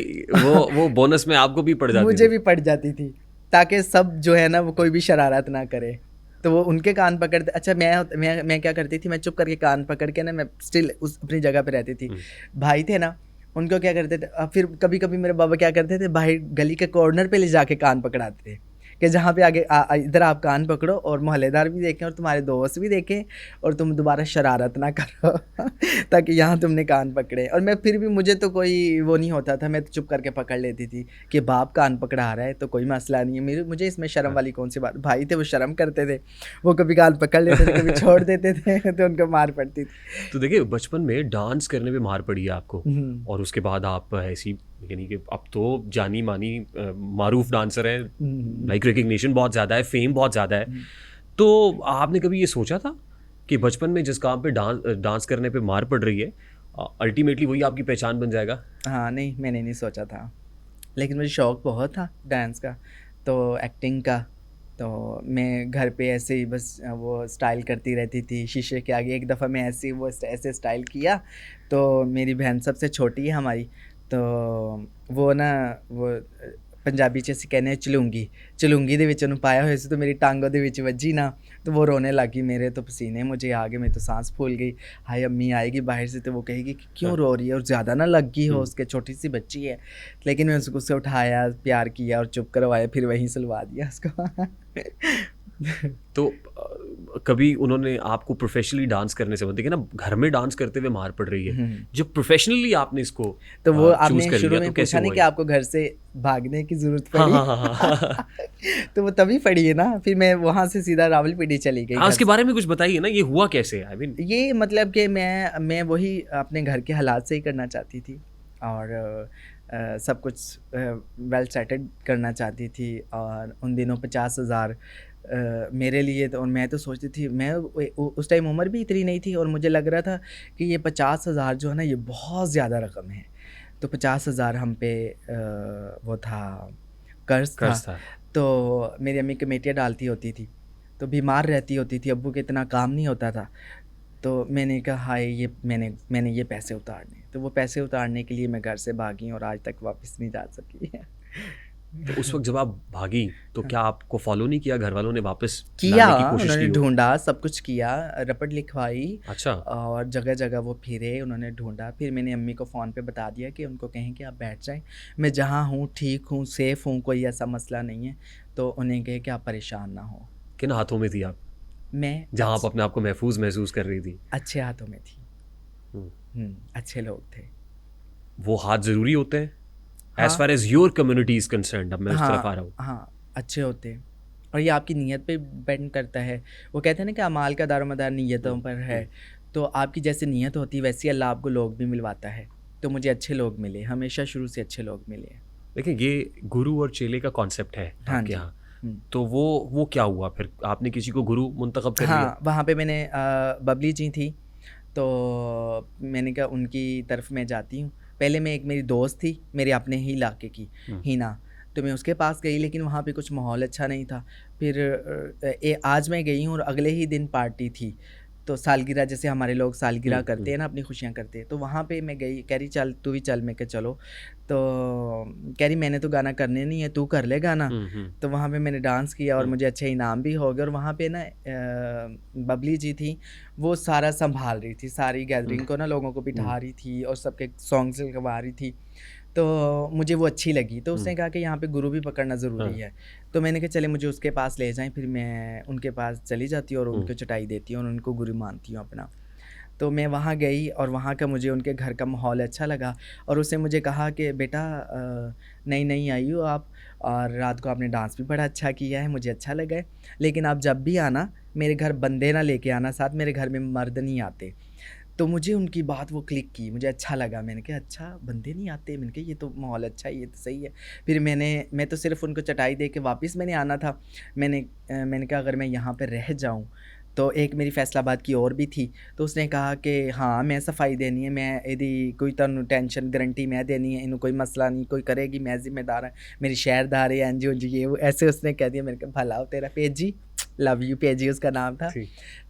वो बोनस में आपको भी पड़ जाती मुझे थी? भी पड़ जाती थी, ताकि सब जो है ना वो कोई भी शरारत ना करे, तो वो उनके कान पकड़ते। अच्छा मैं क्या करती थी, मैं चुप करके कान पकड़ के ना, मैं स्टिल उस अपनी जगह पे रहती थी। भाई थे ना, उनको क्या करते थे, फिर कभी कभी मेरे बाबा क्या करते थे, बाहर गली के कॉर्नर पे ले जाके कान पकड़ाते थे कि जहाँ पे आगे इधर आप कान पकड़ो और मोहल्लेदार भी देखें और तुम्हारे दोस्त भी देखें, और तुम दोबारा शरारत ना करो ताकि यहाँ तुमने कान पकड़े। और मैं फिर भी, मुझे तो कोई वो नहीं होता था, मैं तो चुप करके पकड़ लेती थी कि बाप कान पकड़ा रहा है तो कोई मसला नहीं है, मुझे इसमें शर्म वाली कौन सी बात। भाई थे वो शर्म करते थे, वो कभी कान पकड़ लेते थे, कभी छोड़ देते थे तो उनको मार पड़ती थी। तो देखिए, बचपन में डांस करने पे मार पड़ी है आपको, और उसके बाद आप ऐसी, यानी कि अब तो जानी मानी मारूफ डांसर है, लाइक रिकग्निशन बहुत ज़्यादा है, फेम बहुत ज़्यादा है। तो आपने कभी ये सोचा था कि बचपन में जिस काम पे डांस करने पे मार पड़ रही है, अल्टीमेटली वही आपकी पहचान बन जाएगा? हाँ, नहीं, मैंने नहीं सोचा था, लेकिन मुझे शौक़ बहुत था डांस का, तो एक्टिंग का। तो मैं घर पे ऐसे ही बस वो स्टाइल करती रहती थी शीशे के आगे। एक दफ़ा मैं ऐसे स्टाइल किया, तो मेरी बहन सबसे छोटी है हमारी, तो वो ना वो पंजाबी च असीं कहने चलूंगी दे विच उहनूं पाया होया सी, तो मेरी टांगों दे विच वज्जी ना, तो वो रोने लगी, मेरे तो पसीने मुझे आ गए, मैं तो सांस फूल गई। हाय अम्मी आएगी बाहर से तो वो कहेगी कि क्यों रो रही है, और ज़्यादा ना लग गई हो, उसके छोटी सी बच्ची है। लेकिन मैं उसको उससे उठाया, प्यार किया और चुप करवाया, फिर वहीं सुलवा दिया उसको। तो कभी उन्होंने आपको प्रोफेशनली डांस करने से, देखिए ना, घर में डांस करते हुए मार पड़ रही है, जब प्रोफेशनली आपने इसको तो वो चूज आपने कर शुरू लिया, में तो कैसे पूछा नहीं हुआ कि ये? आपको घर से भागने की ज़रूरत हाँ पड़ी? हाँ हाँ हाँ। तो वो तभी पड़ी है ना, फिर मैं वहाँ से सीधा रावलपिंडी चली गई हाँ, घर उसके से। बारे में कुछ बताइए ना, ये हुआ कैसे? आई मीन ये मतलब कि मैं वही अपने घर के हालात से ही करना चाहती थी, और सब कुछ वेल सेटल्ड करना चाहती थी। और उन दिनों 50,000 मेरे लिए, तो और मैं तो सोचती थी, मैं उस टाइम उम्र भी इतनी नहीं थी, और मुझे लग रहा था कि ये 50,000 जो है ना, ये बहुत ज़्यादा रकम है। तो 50,000 हम पे वो था, कर्ज था। तो मेरी अम्मी कमेटियाँ डालती होती थी, तो बीमार रहती होती थी, अब्बू के इतना काम नहीं होता था। तो मैंने कहा हाय, ये मैंने ये पैसे उतारने, तो वो पैसे उतारने के लिए मैं घर से भागी, और आज तक वापस नहीं जा सकी। तो उस वक्त जब आप भागी, तो क्या आपको फॉलो नहीं किया? घर वालों ने वापस किया, लाने की कोशिश उन्होंने की हो? ढूंढा, सब कुछ किया, रपट लिखवाई, अच्छा। और जगह जगह वो फिरे, उन्होंने ढूंढा। फिर मैंने अम्मी को फ़ोन पे बता दिया कि उनको कहें कि आप बैठ जाएं, मैं जहाँ हूँ ठीक हूँ, सेफ़ हूँ, कोई ऐसा मसला नहीं है। तो उन्हें कहे कि आप परेशान ना हो। किन हाथों में थी आप, मैं जहाँ आप अपने आप को महफूज महसूस कर रही थी? अच्छे हाथों में थी। अच्छे लोग थे। वो हाथ ज़रूरी होते हैं एज हाँ far as your community is concerned? अब मैं उस तरफ आ हाँ रहा हूँ। हाँ, अच्छे होते। और ये आपकी नीयत पे डिपेंड करता है। वो कहते हैं ना कि अमाल का दारोमदार नीयतों पर है। तो आपकी जैसे नीयत होती है वैसे अल्लाह आपको लोग भी मिलवाता है। तो मुझे अच्छे लोग मिले, हमेशा शुरू से अच्छे लोग मिले। देखिए ये गुरु और चेले का कॉन्सेप्ट है हाँ आपके जी। यहाँ, तो वो क्या हुआ फिर? आपने किसी को गुरु मुंतखब कर लिया? हाँ, वहाँ पे मैंने बबली जी थी, तो मैंने कहा उनकी तरफ मैं जाती हूँ। पहले मैं एक मेरी दोस्त थी मेरे अपने ही इलाके की, हिना, तो मैं उसके पास गई, लेकिन वहाँ पे कुछ माहौल अच्छा नहीं था। फिर आज मैं गई हूँ और अगले ही दिन पार्टी थी, तो सालगिरह जैसे हमारे लोग सालगिरह करते हैं ना, अपनी खुशियाँ करते हैं। तो वहाँ पे मैं गई, कह रही चल तू भी चल, मैं कहा चलो। तो कह रही मैंने तो गाना करने नहीं है, तू कर ले गाना। तो वहाँ पे मैंने डांस किया और मुझे अच्छे इनाम भी हो गए। और वहाँ पे ना बबली जी थी, वो सारा संभाल रही थी, सारी गैदरिंग को ना, लोगों को बिठा रही थी और सबके सॉन्ग्स गवा रही थी। तो मुझे वो अच्छी लगी। तो उसने कहा कि यहाँ पे गुरु भी पकड़ना ज़रूरी है। तो मैंने कहा चले मुझे उसके पास ले जाएं। फिर मैं उनके पास चली जाती हूँ और उनको चटाई देती हूँ और उनको गुरु मानती हूँ अपना। तो मैं वहाँ गई और वहाँ का मुझे उनके घर का माहौल अच्छा लगा। और उसने मुझे कहा कि बेटा नई नई आई हो आप, और रात को आपने डांस भी बड़ा अच्छा किया है, मुझे अच्छा लगा है, लेकिन आप जब भी आना मेरे घर बंदे ना लेके आना साथ, मेरे घर में मर्द नहीं आते। तो मुझे उनकी बात वो क्लिक की, मुझे अच्छा लगा। मैंने कहा अच्छा बंदे नहीं आते, मैंने कहा ये तो माहौल अच्छा है, ये तो सही है। फिर मैं तो सिर्फ उनको चटाई दे के वापस मैंने आना था। मैंने कहा अगर मैं यहाँ पे रह जाऊँ, तो एक मेरी फैसलाबाद की और भी थी, तो उसने कहा कि हाँ मैं सफाई देनी है, मैं यदि कोई तुहानू टेंशन गारंटी मैं देनी है, इन्हों कोई मसला नहीं, कोई करेगी मैं जिम्मेदार है, मेरी शहरदार है, एन जी ये वो ऐसे उसने कह दिया। मैंने कहा भला हो तेरा, पेजी लव यू, पेजी उसका नाम था।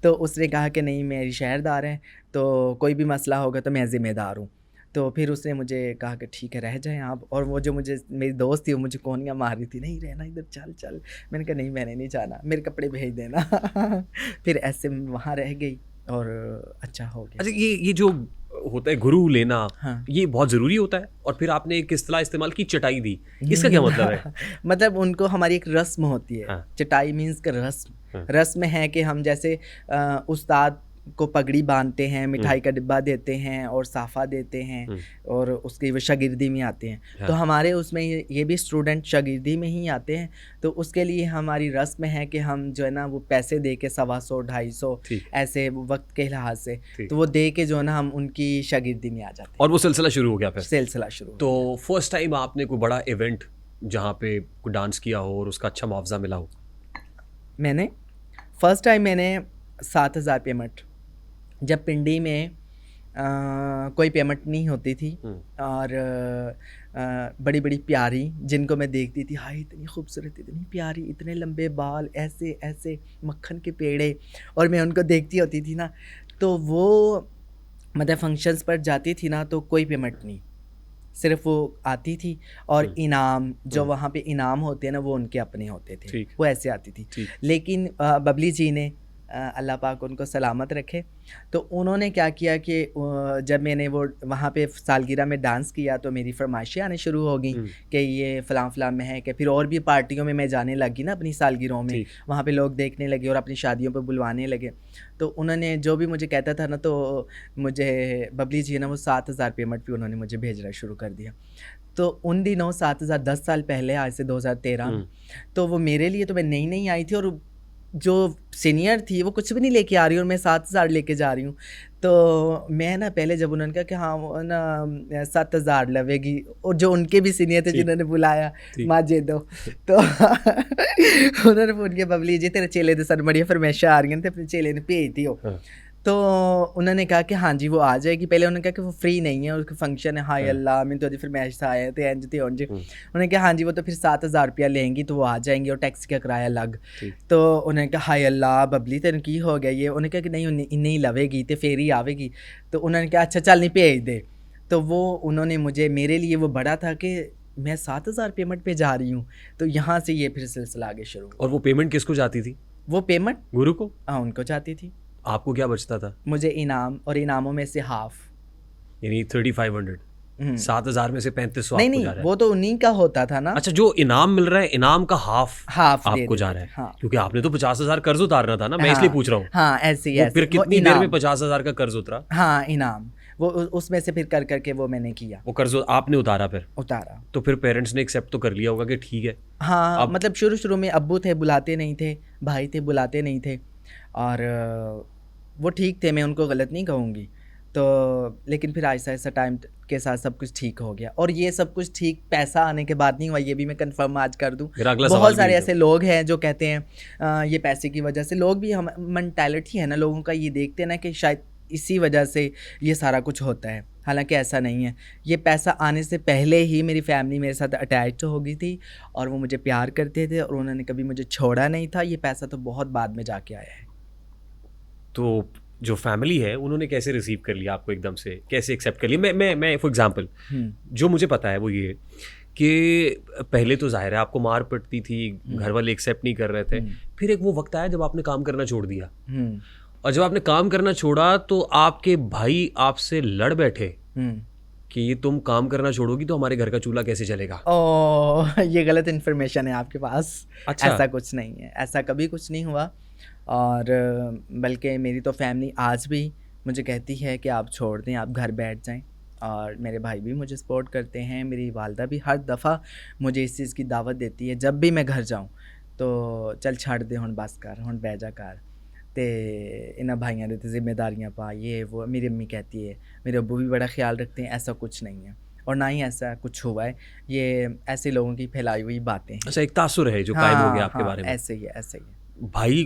तो उसने कहा कि नहीं मेरी शहरदार है, तो कोई भी मसला होगा तो मैं ज़िम्मेदार हूँ। तो फिर उसने मुझे कहा कि ठीक है रह जाएं आप। और वो जो मुझे मेरी दोस्त थी वो मुझे कोहनियाँ मार रही थी, नहीं रहना इधर, चल चल। मैंने कहा नहीं मैंने नहीं जाना, मेरे कपड़े भेज देना। फिर ऐसे वहाँ रह गई और अच्छा हो गया। अच्छा ये जो होता है गुरु लेना, हाँ। ये बहुत ज़रूरी होता है? और फिर आपने एक इस्तेलाह इस्तेमाल की चटाई दी, इसका क्या मतलब है? मतलब उनको हमारी एक रस्म होती है। हाँ। चटाई मीन्स का रस्म। हाँ। रस्म है कि हम जैसे उस्ताद को पगड़ी बांधते हैं, मिठाई का डिब्बा देते हैं और साफ़ा देते हैं, और उसकी वो शागिर्दी में आते हैं। हाँ। तो हमारे उसमें ये भी स्टूडेंट शागिर्दी में ही आते हैं। तो उसके लिए हमारी रस्म है कि हम जो है ना वो पैसे दे के 125 250 ऐसे वक्त के लिहाज से, तो वो दे के जो है ना हम उनकी शागिर्दी में आ जाते हैं। और वो सिलसिला शुरू हो गया फिर? सिलसिला शुरू। तो फर्स्ट टाइम आपने कोई बड़ा इवेंट जहाँ पे कोई डांस किया हो और उसका अच्छा मुआवजा मिला हो? मैंने फर्स्ट टाइम मैंने 7,000 पेमेंट, जब पिंडी में कोई पेमेंट नहीं होती थी, और बड़ी बड़ी प्यारी जिनको मैं देखती थी, हाय इतनी खूबसूरत, इतनी प्यारी, इतने लंबे बाल, ऐसे ऐसे मक्खन के पेड़े, और मैं उनको देखती होती थी ना, तो वो मतलब फंक्शंस पर जाती थी ना तो कोई पेमेंट नहीं, सिर्फ वो आती थी और इनाम जो वहाँ पे इनाम होते हैं ना वो उनके अपने होते थे, वो ऐसे आती थी। लेकिन बबली जी ने अल्लाह पाक उनको सलामत रखे, तो उन्होंने क्या किया कि जब मैंने वो वहाँ पे सालगिरह में डांस किया तो मेरी फरमाइशें आने शुरू हो गई कि ये फ़लाँ फ़लाँ में है। कि फिर और भी पार्टियों में मैं जाने लगी ना अपनी सालगिरहों में, वहाँ पे लोग देखने लगे और अपनी शादियों पे बुलवाने लगे। तो उन्होंने जो भी मुझे कहता था ना, तो मुझे बबली जी ना वो 7,000 पेमेंट भी उन्होंने मुझे भेजना शुरू कर दिया। तो उन दिनों 7,000 10 साल पहले, आज से 2013, तो वो मेरे लिए तो मैं नई नई आई थी और जो सीनियर थी वो कुछ भी नहीं लेके आ रही और मैं 7,000 लेके जा रही हूँ। तो मैं ना पहले जब उन्होंने कहा कि हाँ वो ना 7,000 लगेगी, और जो उनके भी सीनियर थे जिन्होंने बुलाया माँ जे दो, तो उन्होंने फोन किया बबली जी तेरे चेले दे सन बड़ी फरमाइशें आ रही हैं, तो अपने चेले ने भेज दियो। तो उन्होंने कहा कि हाँ जी वो आ जाएगी। पहले उन्होंने कहा कि वो फ्री नहीं है, उसका फंक्शन है। हाय अल्लाह, मैं तो फिर मैच था आए थे एंज थे उन्ज। उन्होंने कहा हाँ जी वो तो फिर 7,000 रुपया लेंगी, तो वो आ जाएंगी और टैक्सी का किराया अलग। तो उन्होंने कहा हाय अल्लाह बबली तेन की हो गया ये। उन्होंने कहा कि नहीं इन्हें ही लवेगी तो फिर ही आवेगी। तो उन्होंने कहा अच्छा चल नहीं भेज दे। तो वो उन्होंने मुझे, मेरे लिए वो बड़ा था कि मैं 7,000 पेमेंट पे जा रही हूँ। तो यहाँ से ये फिर सिलसिला आगे शुरू। और वो पेमेंट किसको जाती थी? वो पेमेंट गुरु को? हाँ उनको जाती थी। आपको क्या बचता था? मुझे इनाम, और इनामों में से हाफ, यानी 3,500। 7,000 में से 3,500 नहीं नहीं वो तो उन्हीं का होता था ना। अच्छा, जो इनाम मिल रहा है इनाम का हाफ आपको जा रहा है। हाँ। क्योंकि आपने तो 50,000 कर्ज उतारना था ना, मैं इसलिए पूछ रहा हूँ। हाँ ऐसे ही फिर कितनी देर में 50,000 का कर्ज उतरा? हाँ इनाम वो उसमें से फिर कर करके वो मैंने किया, वो कर्ज आपने उतारा फिर? उतारा। तो फिर पेरेंट्स ने एक्सेप्ट तो कर लिया होगा कि ठीक है। हाँ, अब मतलब शुरू में अब्बू थे, बुलाते नहीं थे, भाई थे, बुलाते नहीं थे, और वो ठीक थे, मैं उनको गलत नहीं कहूँगी। तो लेकिन फिर आहिस्ता-आहिस्ता टाइम के साथ सब कुछ ठीक हो गया, और ये सब कुछ ठीक पैसा आने के बाद नहीं हुआ, ये भी मैं कन्फर्म आज कर दूँ। मेरा अगला बहुत सवाल भी सारे यही ऐसे लोग हैं जो कहते हैं ये पैसे की वजह से, लोग भी हम मेंटालिटी है ना लोगों का, ये देखते हैं ना कि शायद इसी वजह से ये सारा कुछ होता है, हालांकि ऐसा नहीं है। ये पैसा आने से पहले ही मेरी फैमिली मेरे साथ अटैच हो गई थी, और वो मुझे प्यार करते थे, और उन्होंने कभी मुझे छोड़ा नहीं था। ये पैसा तो बहुत बाद में जाके आया है। तो जो फैमिली है उन्होंने कैसे रिसीव कर लिया आपको, एकदम से कैसे एक्सेप्ट कर लिया? मैं फॉर एग्जांपल जो मुझे पता है वो ये कि पहले तो जाहिर है आपको मार पड़ती थी, घर वाले एक्सेप्ट नहीं कर रहे थे, फिर एक वो वक्त आया जब आपने काम करना छोड़ दिया, और जब आपने काम करना छोड़ा तो आपके भाई आपसे लड़ बैठे कि ये तुम काम करना छोड़ोगी तो हमारे घर का चूल्हा कैसे चलेगा। ओह, ये गलत इन्फॉर्मेशन है आपके पास। अच्छा। ऐसा कुछ नहीं है, ऐसा कभी कुछ नहीं हुआ। और बल्कि मेरी तो फैमिली आज भी मुझे कहती है कि आप छोड़ दें, आप घर बैठ जाएं, और मेरे भाई भी मुझे सपोर्ट करते हैं। मेरी वालदा भी हर दफ़ा मुझे इस चीज़ की दावत देती है जब भी मैं घर जाऊं, तो चल छड़ दे हुण बस कर, हुण बह जा कर, ते इन्हां भाइयों दे ते जिम्मेदारियां पा, ये वो। मेरी अम्मी कहती है, मेरे अब्बू भी बड़ा ख्याल रखते हैं। ऐसा कुछ नहीं है, और ना ही ऐसा कुछ हुआ है, ये ऐसे लोगों की फैलाई हुई बातें हैं। अच्छा, एक तासुर है जो कायम हो गया आपके बारे में। ऐसे ही है, ऐसे ही है। भाई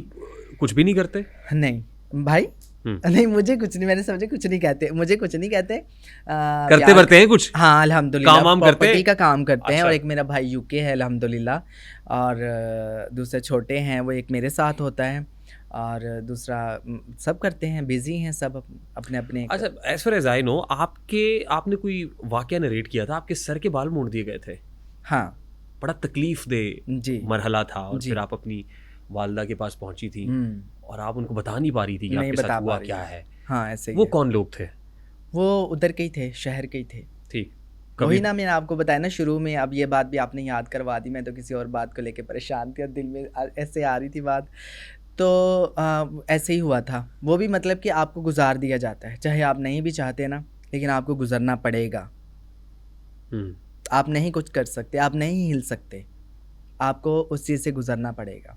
कुछ भी नहीं करते? नहीं भाई, नहीं, मुझे कुछ नहीं, मैंने समझे कुछ नहीं कहते, मुझे कुछ नहीं कहते। करते बरते हैं कुछ? हाँ, अल्हम्दुलिल्लाह, काम वाम करते हैं? प्रॉपर्टी का काम करते हैं। अच्छा। और एक मेरा भाई यूके है अल्हम्दुलिल्लाह, और दूसरे छोटे हैं, वो एक मेरे साथ होता है, और दूसरा सब करते हैं, बिजी हैं सब अपने अपने। अच्छा, as far as I know, आपने कोई वाकया नरेट किया था, आपके सर के बाल मोड़ दिए गए थे। हाँ बड़ा तकलीफ दे जी, मरहला था, और जी। फिर आप अपनी वालदा के पास पहुंची थी, और आप उनको बता नहीं पा रही थी कि नहीं आपके बता साथ हुआ पा रही क्या थी। है। हाँ, ऐसे ही वो है। कौन लोग थे? वो उधर के ही थे, शहर के ही थे। ठीक, वही कभी ना मैंने आपको बताया ना शुरू में, अब ये बात भी आपने याद करवा दी। मैं तो किसी और बात को लेके परेशान थी, और दिल में ऐसे आ रही थी बात। तो ऐसे ही हुआ था। वो भी मतलब कि आपको गुजार दिया जाता है, चाहे आप नहीं भी चाहते ना, लेकिन आपको गुजरना पड़ेगा। आप नहीं कुछ कर सकते, आप नहीं हिल सकते, आपको उस चीज़ से गुजरना पड़ेगा,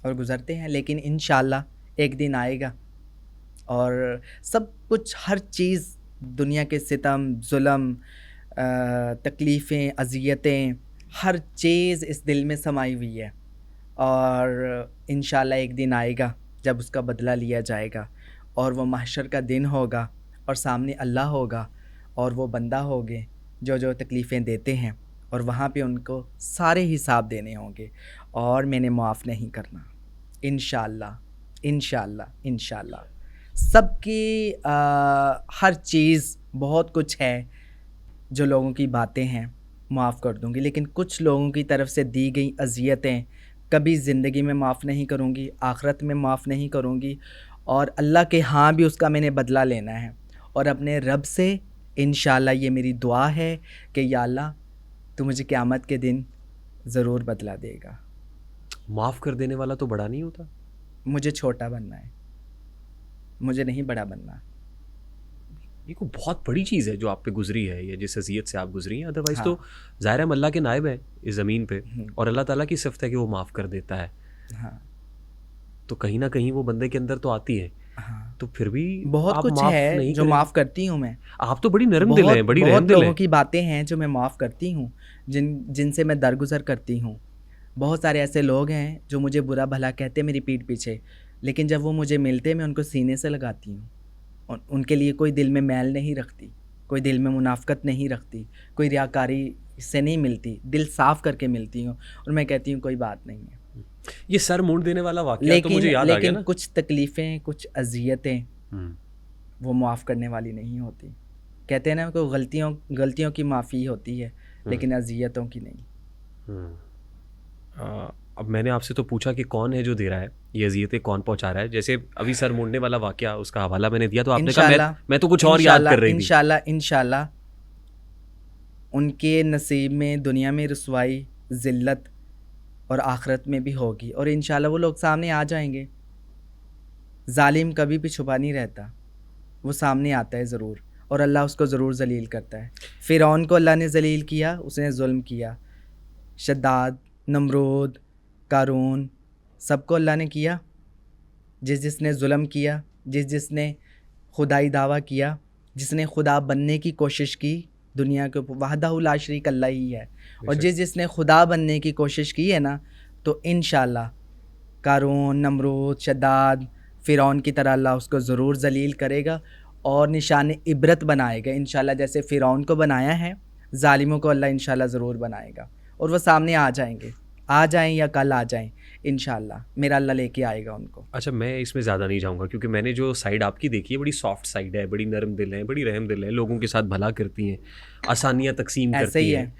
और गुजरते हैं। लेकिन इंशाल्लाह एक दिन आएगा, और सब कुछ, हर चीज़, दुनिया के सितम, जुल्म, तकलीफ़ें, अज़ियतें, हर चीज़ इस दिल में समाई हुई है, और इंशाल्लाह एक दिन आएगा जब उसका बदला लिया जाएगा, और वो महशर का दिन होगा, और सामने अल्लाह होगा, और वो बंदा होंगे जो जो तकलीफ़ें देते हैं, और वहाँ पे उनको सारे हिसाब देने होंगे, और मैंने माफ़ नहीं करना। इंशाल्लाह, इंशाल्लाह, इंशाल्लाह। सबकी हर चीज़, बहुत कुछ है जो लोगों की बातें हैं, माफ़ कर दूंगी, लेकिन कुछ लोगों की तरफ से दी गई अज़ियतें कभी ज़िंदगी में माफ़ नहीं करूंगी, आखिरत में माफ़ नहीं करूंगी, और अल्लाह के यहाँ भी उसका मैंने बदला लेना है, और अपने रब से इंशाल्लाह ये मेरी दुआ है कि या अल्लाह तू मुझे क़यामत के दिन ज़रूर बदला देगा। माफ कर देने वाला तो बड़ा नहीं होता? मुझे छोटा बनना है, मुझे नहीं बड़ा बनना। ये कोई बहुत बड़ी चीज़ है जो आप पे गुजरी है, ये जिस अजियत से आप गुजरी हैं। अदरवाइज हाँ। तो ज़ाहिर है हम अल्लाह के नायब हैं इस ज़मीन पे, हम्म, और अल्लाह ताला की सिफ़त है कि वो माफ़ कर देता है। हाँ तो कहीं ना कहीं वो बंदे के अंदर तो आती है, हाँ, तो फिर भी बहुत आप कुछ माफ़ है नहीं जो करेंगे? माफ़ करती हूँ मैं। आप तो बड़ी नरम दिल हैं, बड़ी रहम बहुत दिल लोगों हैं। की बातें हैं जो मैं माफ़ करती हूँ, जिनसे मैं दरगुजर करती हूँ। बहुत सारे ऐसे लोग हैं जो मुझे बुरा भला कहते हैं मेरी पीठ पीछे, लेकिन जब वो मुझे मिलते मैं उनको सीने से लगाती हूँ। उनके लिए कोई दिल में मैल नहीं रखती, कोई दिल में मुनाफ़कत नहीं रखती, कोई रियाकारी से नहीं मिलती, दिल साफ़ करके मिलती हूँ, और मैं कहती हूँ कोई बात नहीं है। ये सर मोड़ देने वाला वाक़या तो मुझे याद आ गया लेकिन ना। कुछ तकलीफ़ें, कुछ अज़ियतें हम्म, वो माफ़ करने वाली नहीं होती। कहते हैं ना को गलतियों की माफ़ी होती है, लेकिन अज़ियतों की नहीं। अब मैंने आपसे तो पूछा कि कौन है जो दे रहा है ये अजियतें, कौन पहुंचा रहा है। जैसे अभी सर मोड़ने वाला वाक़या, उसका हवाला मैंने दिया, तो आपने कहा मैं तो कुछ और याद कर रही थी। इंशाल्लाह उनके नसीब में दुनिया में रुसवाई, ज़िल्लत और आखिरत में भी होगी, और इंशाल्लाह वो लोग सामने आ जाएंगे। जालिम कभी भी छुपा नहीं रहता, वो सामने आता है ज़रूर, और अल्लाह उसको ज़रूर ज़लील करता है। फ़िरौन को अल्लाह ने ज़लील किया, उसने जुल्म किया। शद्दाद, नमरूद, कारून, सबको अल्लाह ने किया। जिसने जुल्म किया, जिसने खुदाई दावा किया, जिसने खुदा बनने की कोशिश की दुनिया के ऊपर, वहदहु ला शरीक अल्लाह ही है। और जिसने खुदा बनने की कोशिश की है ना, तो इंशाअल्लाह कारून, नमरूद, शद्दाद, फ़िरौन की तरह अल्लाह उसको ज़रूर ज़लील करेगा और निशान इबरत बनाएगा इंशाअल्लाह। जैसे फ़िरौन को बनाया है, ज़ालिमों को अल्लाह इंशाअल्लाह ज़रूर बनाएगा और वो सामने आ जाएंगे, आ जाएं या कल आ जाएं इंशाअल्लाह, मेरा अल्लाह लेके आएगा उनको। अच्छा, मैं इसमें ज़्यादा नहीं जाऊँगा क्योंकि मैंने जो साइड आपकी देखी है बड़ी सॉफ्ट साइड है, बड़ी नरम दिल है, बड़ी रहम दिल है, लोगों के साथ भला करती हैं, आसानियाँ तकसीम ऐसे करती ही हैं। है।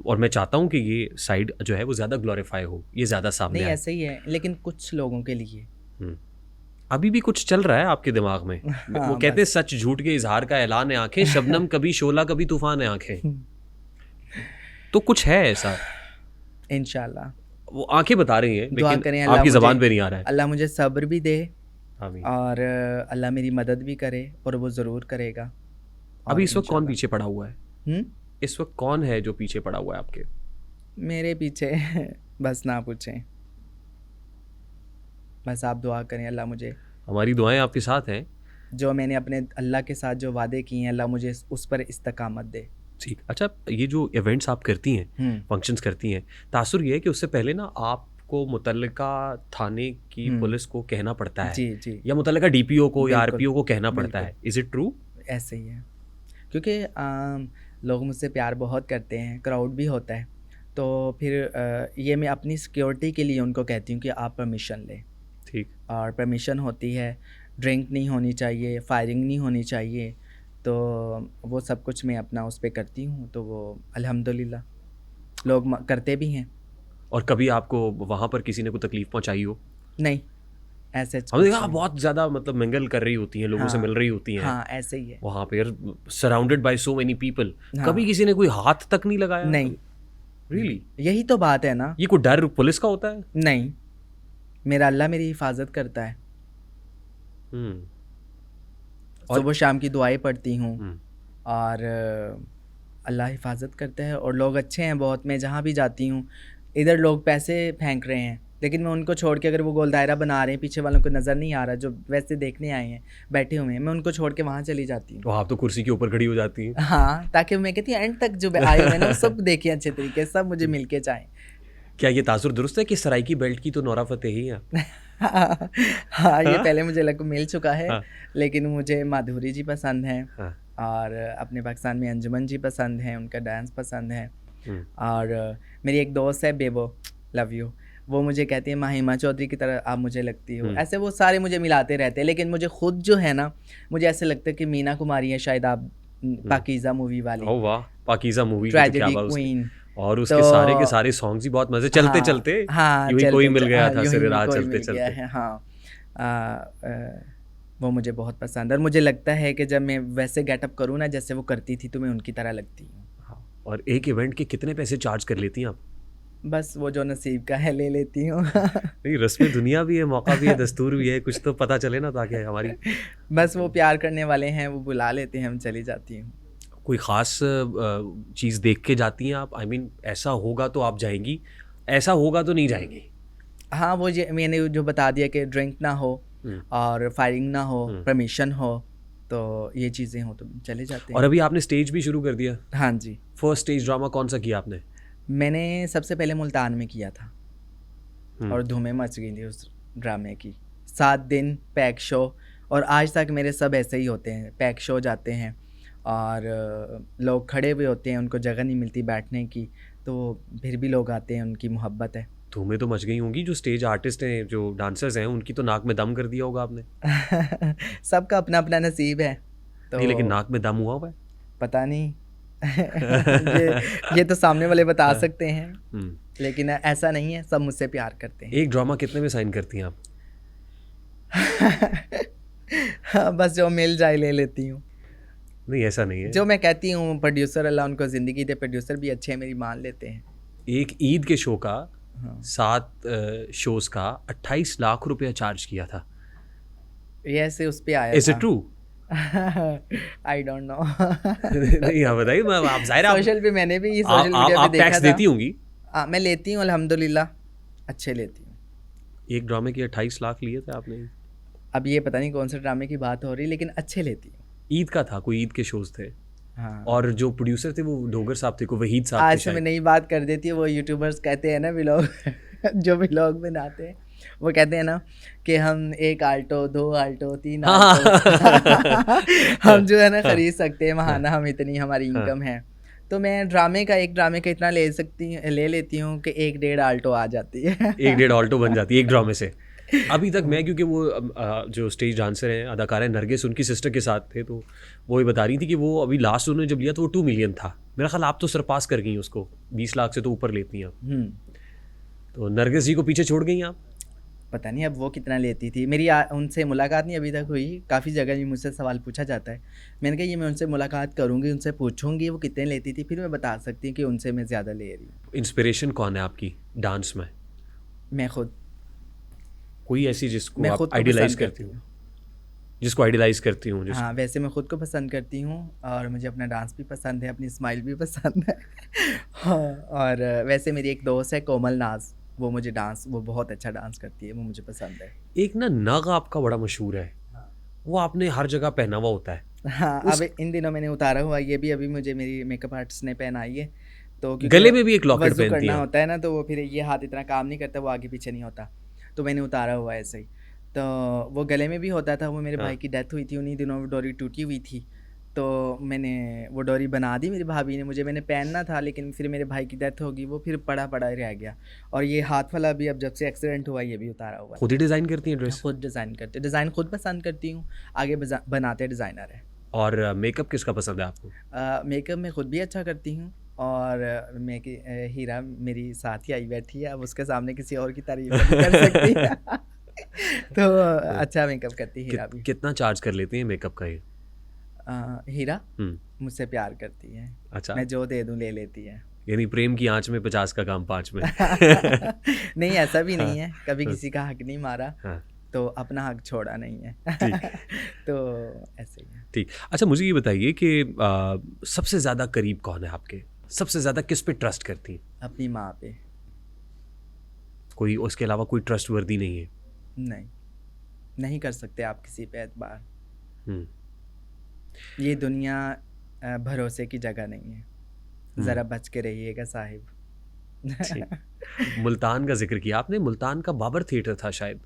और मैं चाहता हूँ कि ये साइड जो है वो ज़्यादा ग्लोरीफाई हो, ये ज़्यादा सामने नहीं, आए। ऐसे ही है, लेकिन कुछ लोगों के लिए। हम्म। अभी भी कुछ चल रहा है आपके दिमाग में। वो हाँ, कहते हैं सच झूठ के इजहार का ऐलान है आंखें, शबनम कभी शोला कभी तूफान है आंखें। तो कुछ है ऐसा, इंशाअल्लाह वो आंखें बता रही हैं दुआ लेकिन करें, अल्लाह आपकी मुझे ज़बान पे नहीं आ रहा है। अल्लाह मुझे सब्र भी दे आमीन। और अल्लाह मेरी मदद भी करे और वो ज़रूर करेगा। और अभी इस वक्त कौन इंशाअल्लाह। पीछे पड़ा हुआ है? हम्म, इस वक्त कौन है जो पीछे पड़ा हुआ है आपके? मेरे पीछे बस ना पूछें, बस आप दुआ करें, अल्लाह मुझे हमारी दुआएं आपके साथ हैं। जो मैंने अपने अल्लाह के साथ जो वादे किए हैं, अल्लाह मुझे उस पर इस्तकामत दे। ठीक। अच्छा, ये जो इवेंट्स आप करती हैं, फंक्शंस करती हैं, तासुर ये है कि उससे पहले ना आपको मुतल्लिका थाने की पुलिस को कहना पड़ता है, जी जी, या मुतल्लिका डीपीओ को या बिल्कुल, आरपीओ को कहना पड़ता बिल्कुल। है। Is it true? ऐसे ही है, क्योंकि लोग मुझसे प्यार बहुत करते हैं, क्राउड भी होता है, तो फिर ये मैं अपनी सिक्योरिटी के लिए उनको कहती हूँ कि आप परमिशन लें। ठीक। और परमिशन होती है, ड्रिंक नहीं होनी चाहिए, फायरिंग नहीं होनी चाहिए, तो वो सब कुछ मैं अपना उस पे करती हूँ, तो वो अल्हम्दुलिल्लाह लोग करते भी हैं। और कभी आपको वहाँ पर किसी ने कोई तकलीफ पहुँचाई हो? नहीं, ऐसे हमने कुछ देखा नहीं। बहुत ज़्यादा मतलब मिंगल कर रही होती हैं, लोगों से हाँ, मिल रही होती हैं हाँ, ऐसे ही है। वहाँ पे, surrounded by so many people, हाँ, कभी किसी ने कोई हाथ तक नहीं लगाया? नहीं, रियली? यही तो बात है ना। ये कोई डर पुलिस का होता है? नहीं, मेरा अल्लाह मेरी हिफाजत करता है। हम्म। सुबह शाम की दुआएं पढ़ती हूँ हम्म। और अल्लाह हिफाजत करता है और लोग अच्छे हैं बहुत। मैं जहाँ भी जाती हूँ, इधर लोग पैसे फेंक रहे हैं, लेकिन मैं उनको छोड़ के, अगर वो गोल दायरा बना रहे हैं, पीछे वालों को नज़र नहीं आ रहा, जो वैसे देखने आए हैं बैठे हुए हैं, मैं उनको छोड़ के वहाँ चली जाती हूँ। तो आप तो कुर्सी के ऊपर खड़ी हो जाती हैं। हाँ, ताकि मैं कहती हूँ एंड तक जो आए हुए हैं ना, वो सब देखें अच्छे तरीके से, सब मुझे मिल के जाएँ। क्या ये तासुर दुरुस्त है कि सराइकी बेल्ट की तो नोरा फतेही है? हाँ, ये पहले मुझे मिल चुका है, हाँ। लेकिन मुझे माधुरी जी पसंद हैं हाँ। और अपने पाकिस्तान में अंजुमन जी पसंद हैं, उनका डांस पसंद है। हम्म। और मेरी एक दोस्त है बेबो, लव यू, वो मुझे कहती है माहिमा चौधरी की तरह आप मुझे लगती हो। ऐसे वो सारे मुझे मिलाते रहते हैं, लेकिन मुझे खुद जो है ना, मुझे ऐसे लगता है कि मीना कुमारी है शायद आप, पाकीज़ा मूवी वाली, ओह वाह, पाकीज़ा मूवी, ट्रेजेडी क्वीन। और उसके तो सारे के सारे सॉन्ग्स ही बहुत मजे, चलते हाँ, चलते हाँ, यूं ही कोई मिल गया था, यूं सिरे ही राह कोई चलते मिल गया चलते। है। हाँ, वो मुझे बहुत पसंद है और मुझे लगता है कि जब मैं वैसे गेटअप करूँ ना जैसे वो करती थी, तो मैं उनकी तरह लगती हूँ। हाँ। और एक इवेंट के कितने पैसे चार्ज कर लेती हैं आप? बस वो जो नसीब का है ले लेती हूँ। नहीं, रस्म दुनिया भी है, मौका भी है, दस्तूर भी है, कुछ तो पता चले ना, ताकि हमारी बस वो प्यार करने वाले हैं, वो बुला लेते हैं, हम चली जाती हूँ। कोई ख़ास चीज़ देख के जाती हैं आप? आई मीन ऐसा होगा तो आप जाएंगी, ऐसा होगा तो नहीं जाएंगी? हाँ, वो ये मैंने जो बता दिया कि ड्रिंक ना हो और फायरिंग ना हो, परमिशन हो, तो ये चीज़ें हो तो चले जाते हैं। और अभी आपने स्टेज भी शुरू कर दिया? हाँ जी, फर्स्ट स्टेज ड्रामा कौन सा किया आपने? मैंने सबसे पहले मुल्तान में किया था और धूमें मच गई थी उस ड्रामे की। 7 दिन पैक शो, और आज तक मेरे सब ऐसे ही होते हैं, पैक शो जाते हैं और लोग खड़े हुए होते हैं, उनको जगह नहीं मिलती बैठने की, तो फिर भी लोग आते हैं, उनकी मोहब्बत है। धूमें तो मच गई होंगी, जो स्टेज आर्टिस्ट हैं, जो डांसर्स हैं, उनकी तो नाक में दम कर दिया होगा आपने। सबका अपना अपना नसीब है, तो नहीं, लेकिन नाक में दम हुआ हुआ है? पता नहीं। ये तो सामने वाले बता सकते हैं, लेकिन ऐसा नहीं है, सब मुझसे प्यार करते हैं। एक ड्रामा कितने में साइन करती हैं आप? हाँ, बस जो मिल जाए ले लेती हूँ। नहीं, ऐसा नहीं है। जो मैं कहती हूँ, प्रोड्यूसर अल्लाह उनको ज़िंदगी दे, प्रोड्यूसर भी अच्छे हैं, मेरी मान लेते हैं। एक ईद के शो का 7 शोज का 28 लाख रुपया चार्ज किया था। ये ऐसे उस पे आया इज था। It true? I don't know. नहीं, हाँ बताइए। मैं आप जाहिर है सोशल पे मैंने भी ये आप सोशल मीडिया पे आप देखा टैक्स था। देती होंगी। मैं लेती हूँ अल्हम्दुलिल्लाह, अच्छे लेती हूँ। एक ड्रामे के 28 लाख लिए थे आपने। अब ये पता नहीं कौन से ड्रामे की बात हो रही, लेकिन अच्छे लेती हूँ। ईद का था, कोई ईद के शोज थे, हाँ, और जो प्रोड्यूसर थे वो डोगर साहब थे, को वहीद साहब थे आज से मैं शायद। नई बात कर देती हूँ। वो यूट्यूबर्स कहते हैं ना व्लॉग जो व्लॉग बनाते हैं, वो कहते हैं ना कि हम 1 आल्टो, 2 आल्टो, 3 हाँ, आल्टो हम जो है ना हाँ, खरीद सकते हैं महाना, हम इतनी हमारी हाँ। इनकम है। तो मैं एक ड्रामे का इतना ले लेती हूँ कि 1-1.5 आल्टो आ जाती है। 1-1.5 ऑल्टो बन जाती है एक ड्रामे से। अभी तक मैं, क्योंकि वो जो स्टेज डांसर हैं, अदाकारा है नरगिस, उनकी सिस्टर के साथ थे, तो वो ये बता रही थी कि वो अभी लास्ट उन्होंने जब लिया तो वो 2 मिलियन था। मेरा ख्याल आप तो सरपास कर गई उसको, 20 लाख से तो ऊपर लेती हैं आप। तो नरगिस जी को पीछे छोड़ गई आप। पता नहीं अब वो कितना लेती थी। मेरी उनसे मुलाकात नहीं अभी तक हुई। काफ़ी जगह भी मुझसे सवाल पूछा जाता है। मैंने कहा ये मैं उनसे मुलाकात करूँगी, उनसे पूछूंगी वो कितने लेती थी, फिर मैं बता सकती हूँ कि उनसे मैं ज़्यादा ले रही हूँ। इंस्पिरेशन कौन है आपकी डांस में? मैं खुद कोई ऐसी जिसको मैं आप खुद को आइडियलाइज पसंद करती करती हूँ? हूँ। जिसको आइडियलाइज करती हूँ हाँ, वैसे मैं खुद को पसंद करती हूँ और मुझे अपना डांस भी पसंद है, अपनी स्माइल भी पसंद है। हाँ, और वैसे मेरी एक दोस्त है कोमल नाज, वो बहुत अच्छा डांस करती है, वो मुझे पसंद है। एक ना नग आपका बड़ा मशहूर है, वो आपने हर जगह पहना हुआ होता है। हाँ, उस अब इन दिनों मैंने उतारा हुआ, ये भी अभी मुझे मेरी मेकअप आर्टिस्ट ने पहनाई है। तो क्योंकि गले में भी एक लॉकेट वज़ू पहनती करना हैं आप। होता है ना, तो वो फिर ये हाथ इतना काम नहीं करता, वो आगे पीछे नहीं होता, तो मैंने उतारा हुआ है ऐसे ही। तो वो गले में भी होता था। वो मेरे हाँ। भाई की डेथ हुई थी, उन्हीं दिनों वो डोरी टूटी हुई थी, तो मैंने वो डोरी बना दी मेरी भाभी ने मुझे, मैंने पहनना था, लेकिन फिर मेरे भाई की डेथ होगी, वो फिर पड़ा पड़ा ही रह गया। और ये हाथ वाला भी अब जब से एक्सीडेंट हुआ ये भी उतारा हुआ है। खुद ही डिज़ाइन करती हैं ड्रेस? खुद डिज़ाइन खुद पसंद करती हूँ, आगे बनाते डिज़ाइनर है। और मेकअप किसका पसंद है आपको? मेकअप मैं खुद भी अच्छा करती हूँ, और हीरा मेरी साथ ही आई बैठी है, अब उसके सामने किसी और की तारीफ नहीं कर सकती। तो अच्छा मेकअप करती है हीरा भी। कितना चार्ज कर लेती हैं मेकअप का ये? हीरा हम्म। मुझसे प्यार करती है, अच्छा, मैं जो दे दूँ ले लेती है। यानी प्रेम की आंच में 50 का काम 5 में। नहीं, ऐसा भी नहीं है, कभी हाँ, किसी का हक नहीं मारा, हाँ, तो अपना हक छोड़ा नहीं है। ठीक तो ऐसे ही है। ठीक। अच्छा, मुझे ये बताइए कि सबसे ज़्यादा करीब कौन है आपके? सबसे ज़्यादा किस पे ट्रस्ट करती हैं? अपनी माँ पे। कोई उसके अलावा कोई ट्रस्ट वर्दी नहीं है? नहीं कर सकते आप किसी पे एतबार। हम्म, ये दुनिया भरोसे की जगह नहीं है, ज़रा हम्म, बच के रहिएगा साहिब। ठीक। मुल्तान का जिक्र किया आपने, मुल्तान का बाबर थिएटर था शायद।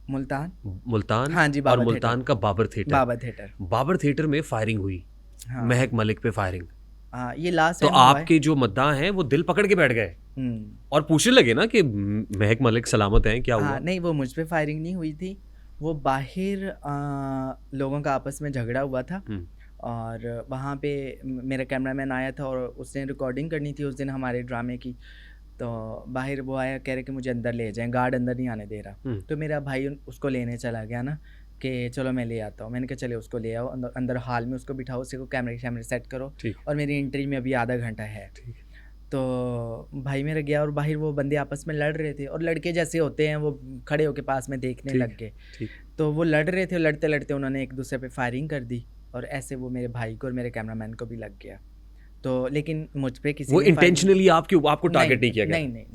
मुल्तान, मुल्तान हाँ जी, और बाबा मुल्तान थिएटर। का बाबर थिएटर। बाबा थिएटर, बाबर थिएटर में फायरिंग हुई, हाँ महक मलिक पे फायरिंग। हाँ, ये लास्ट तो टाइम हुआ है। आपके जो मद्दाह हैं वो दिल पकड़ के बैठ गए और पूछने लगे ना कि महक मलिक सलामत हैं, क्या हुआ? हाँ, नहीं वो मुझ पे फायरिंग नहीं हुई थी, वो बाहर लोगों का आपस में झगड़ा हुआ था, और वहाँ पे मेरा कैमरामैन आया था और उसने रिकॉर्डिंग करनी थी उस दिन हमारे ड्रामे की। तो बाहर वो आया, कह रहे कि मुझे अंदर ले जाएं, गार्ड अंदर नहीं आने दे रहा। तो मेरा भाई उसको लेने चला गया ना कि चलो मैं ले आता हूँ। मैंने कहा चले उसको ले आओ, अंदर हॉल में उसको बिठाओ, उसी को कैमरे सेट करो, और मेरी एंट्री में अभी आधा घंटा है। तो भाई मेरा गया और बाहर वो बंदे आपस में लड़ रहे थे, और लड़के जैसे होते हैं वो खड़े होके पास में देखने लग गए। तो वो लड़ रहे थे, लड़ते लड़ते उन्होंने एक दूसरे पे फायरिंग कर दी, और ऐसे वो मेरे भाई को और मेरे कैमरामैन को भी लग गया। तो लेकिन मुझ पे किसी वो ने इंटेंशनली आपको टारगेट नहीं किया गया? नहीं,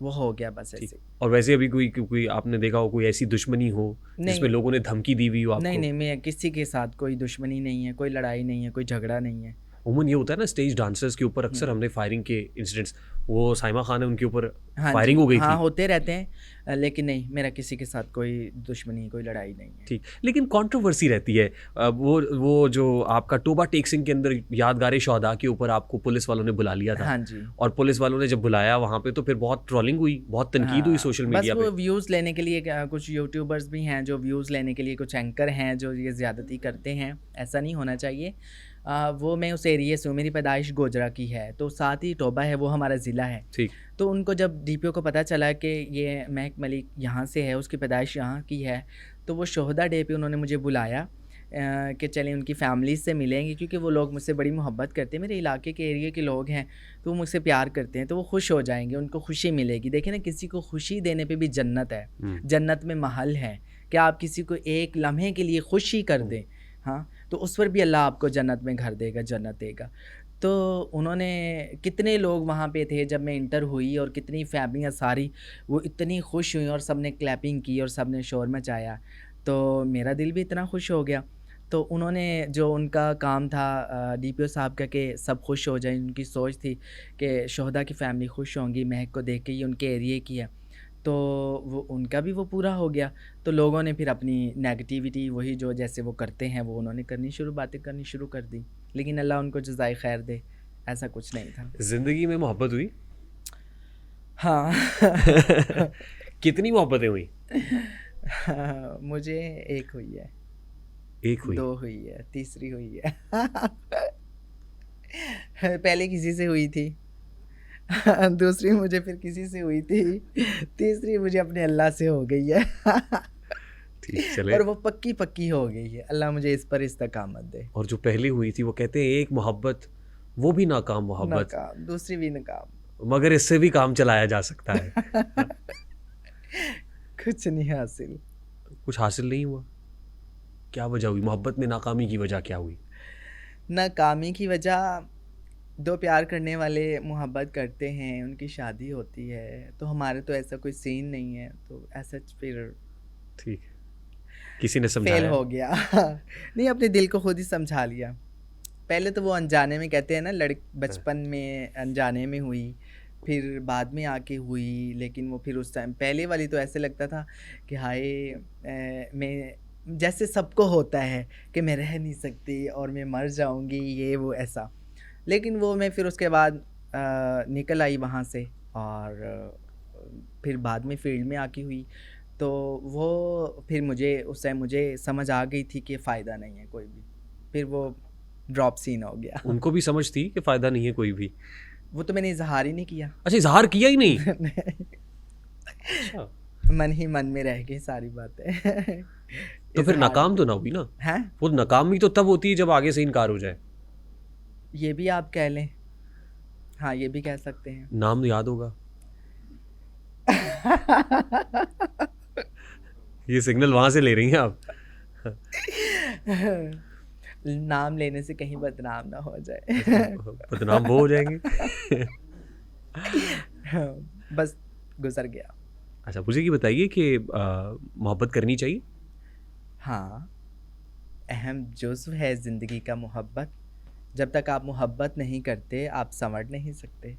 वो हो गया बस ऐसे। और वैसे अभी कोई आपने देखा हो, कोई ऐसी दुश्मनी हो जिसमें लोगों ने धमकी दी हुई हो आपको? नहीं, मैं किसी के साथ कोई दुश्मनी नहीं है, कोई लड़ाई नहीं है, कोई झगड़ा नहीं है। उमूमन ये होता है ना स्टेज डांसर्स के ऊपर, अक्सर हमने फायरिंग के इंसिडेंट्स, वो साइमा खान है उनके ऊपर हाँ फायरिंग हो गई हाँ, थी। होते रहते हैं, लेकिन नहीं, मेरा किसी के साथ कोई दुश्मनी, कोई लड़ाई नहीं है। ठीक, लेकिन कंट्रोवर्सी रहती है। वो जो आपका टोबा टेक सिंह के अंदर यादगार शोहदा के ऊपर आपको पुलिस वालों ने बुला लिया था। हाँ जी। और पुलिस वालों ने जब बुलाया वहाँ पे तो फिर बहुत ट्रोलिंग हुई, बहुत तनकीद हुई सोशल मीडिया पे। बस वो व्यूज़ लेने के लिए, कुछ यूट्यूबर्स भी हैं जो व्यूज़ लेने के लिए, कुछ एंकर हैं जो ये ज़्यादती करते हैं, ऐसा नहीं होना चाहिए। वो मैं उस एरिए से हूँ, मेरी पैदाइश गोजरा की है, तो साथ ही टोबा है, वो हमारा ज़िला है। ठीक। तो उनको जब डीपीओ को पता चला कि ये महक मलिक यहाँ से है, उसकी पैदाइश यहाँ की है, तो वो शोहदा डे पे उन्होंने मुझे बुलाया कि चलें उनकी फैमिली से मिलेंगे, क्योंकि वो लोग मुझसे बड़ी मोहब्बत करते हैं, मेरे इलाके के एरिया के लोग हैं, तो वो मुझसे प्यार करते हैं, तो वो खुश हो जाएंगे, उनको खुशी मिलेगी। देखें ना, किसी को खुशी देने पे भी जन्नत है, जन्नत में महल है कि आप किसी को एक लम्हे के लिए खुशी कर दें, हाँ, तो उस पर भी अल्लाह आपको जन्नत में घर देगा, जन्नत देगा। तो उन्होंने, कितने लोग वहाँ पे थे जब मैं इंटर हुई, और कितनी फैमिलियाँ सारी वो इतनी खुश हुई और सब ने क्लैपिंग की और सब ने शोर मचाया, तो मेरा दिल भी इतना खुश हो गया। तो उन्होंने, जो उनका काम था डीपीओ साहब का, कि सब खुश हो जाएं, उनकी सोच थी कि शोहदा की फैमिली खुश होंगी महक को देख के, ये उनके एरिए की है, तो वो उनका भी वो पूरा हो गया। तो लोगों ने फिर अपनी नेगेटिविटी, वही जो जैसे वो करते हैं, वो उन्होंने बातें करनी शुरू कर दी। लेकिन अल्लाह उनको जज़ाए खैर दे, ऐसा कुछ नहीं था। जिंदगी में मोहब्बत हुई? हाँ। कितनी मोहब्बतें हुई? मुझे एक हुई है, एक हुई? 2 हुई है, तीसरी हुई है। पहले किसी से हुई थी, दूसरी मुझे फिर किसी से हुई थी, तीसरी मुझे अपने अल्लाह से हो गई है। ठीक, चले। और वो पक्की पक्की हो गई है। अल्लाह मुझे इस पर इस्तकामत दे। और जो पहली हुई थी, वो कहते हैं एक मोहब्बत, वो भी नाकाम मोहब्बत, नाकाम, दूसरी भी नाकाम। मगर इससे भी काम चलाया जा सकता है। कुछ नहीं हासिल। कुछ हासिल नहीं हुआ? क्या वजह हुई मोहब्बत में नाकामी की वजह क्या हुई? नाकामी की वजह, 2 प्यार करने वाले मोहब्बत करते हैं, उनकी शादी होती है, तो हमारे तो ऐसा कोई सीन नहीं है, तो ऐसा फिर ठीक है, किसी ने फेल समझाया? हो गया। नहीं, अपने दिल को खुद ही समझा लिया। पहले तो वो अनजाने में, कहते हैं ना, बचपन में अनजाने में हुई, फिर बाद में आके हुई। लेकिन वो फिर उस टाइम पहले वाली तो ऐसे लगता था कि हाय, मैं, जैसे सबको होता है कि मैं रह नहीं सकती और मैं मर जाऊंगी, ये वो ऐसा। लेकिन वो मैं फिर उसके बाद निकल आई वहाँ से, और फिर बाद में फील्ड में आके हुई, तो वो फिर मुझे उस टाइम मुझे समझ आ गई थी कि फ़ायदा नहीं है कोई भी। फिर वो ड्रॉप सीन हो गया। उनको भी समझ थी कि फायदा नहीं है कोई भी? वो तो मैंने इजहार ही नहीं किया। अच्छा, इजहार किया ही नहीं? अच्छा, मन ही मन में रह गई सारी बातें। तो फिर इजहार नाकाम तो ना हुई ना? हैं, वो नाकामी तो तब होती है जब आगे से इनकार हो जाए। ये भी आप कह लें, हाँ, ये भी कह सकते हैं। नाम याद होगा? ये सिग्नल वहां से ले रही हैं आप? नाम लेने से कहीं बदनाम ना हो जाए। बदनाम वो हो जाएंगे। बस गुजर गया। अच्छा, मुझे ये बताइए कि मोहब्बत करनी चाहिए? हाँ, अहम जुज़्व है ज़िंदगी का मोहब्बत। जब तक आप मोहब्बत नहीं करते, आप संवर नहीं सकते।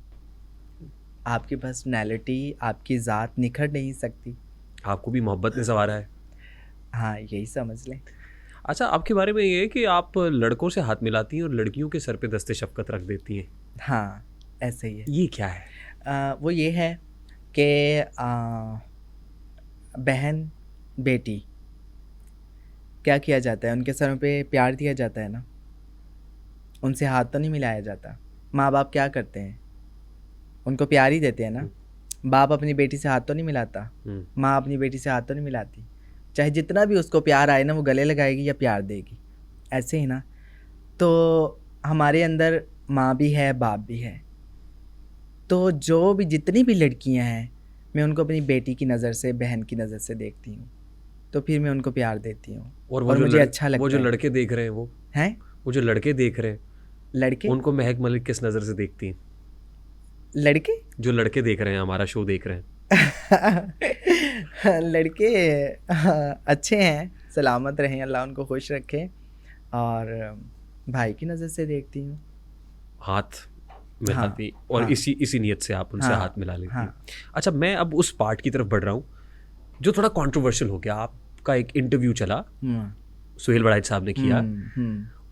आपकी पर्सनैलिटी, आपकी ज़ात निखर नहीं सकती। आपको भी मोहब्बत ने संवारा है? हाँ, यही समझ लें। अच्छा, आपके बारे में ये है कि आप लड़कों से हाथ मिलाती हैं और लड़कियों के सर पे दस्ते शफ़क़त रख देती हैं। हाँ, ऐसे ही है। ये क्या है? वो ये है कि बहन, बेटी, क्या किया जाता है, उनके सरों पे प्यार दिया जाता है ना, उनसे हाथ तो नहीं मिलाया जाता। माँ बाप क्या करते हैं, उनको प्यार ही देते हैं ना। बाप अपनी बेटी से हाथ तो नहीं मिलाता, माँ अपनी बेटी से हाथ तो नहीं मिलाती। चाहे जितना भी उसको प्यार आए ना, वो गले लगाएगी या प्यार देगी, ऐसे ही ना। तो हमारे अंदर माँ भी है, बाप भी है। तो जो भी, जितनी भी लड़कियाँ हैं, मैं उनको अपनी बेटी की नज़र से, बहन की नज़र से देखती हूँ, तो फिर मैं उनको प्यार देती हूँ, और मुझे अच्छा लगता है। वो जो लड़के देख रहे हैं, वो हैं, वो जो लड़के देख रहे हैं, लड़के, उनको महक मलिक किस नज़र से देखती हैं? लड़के, जो लड़के देख रहे हैं, हमारा शो देख रहे हैं। लड़के अच्छे हैं, सलामत रहें, अल्लाह उनको खुश रखे। और भाई की नज़र से देखती हूँ। हाथ मिलाती, और हाँ, इसी नियत से आप उनसे हाथ मिला लेती हैं। हाँ। अच्छा, मैं अब उस पार्ट की तरफ बढ़ रहा हूँ जो थोड़ा कंट्रोवर्शियल हो गया। आपका एक इंटरव्यू चला, सुहेल बड़ाइच साहब ने किया,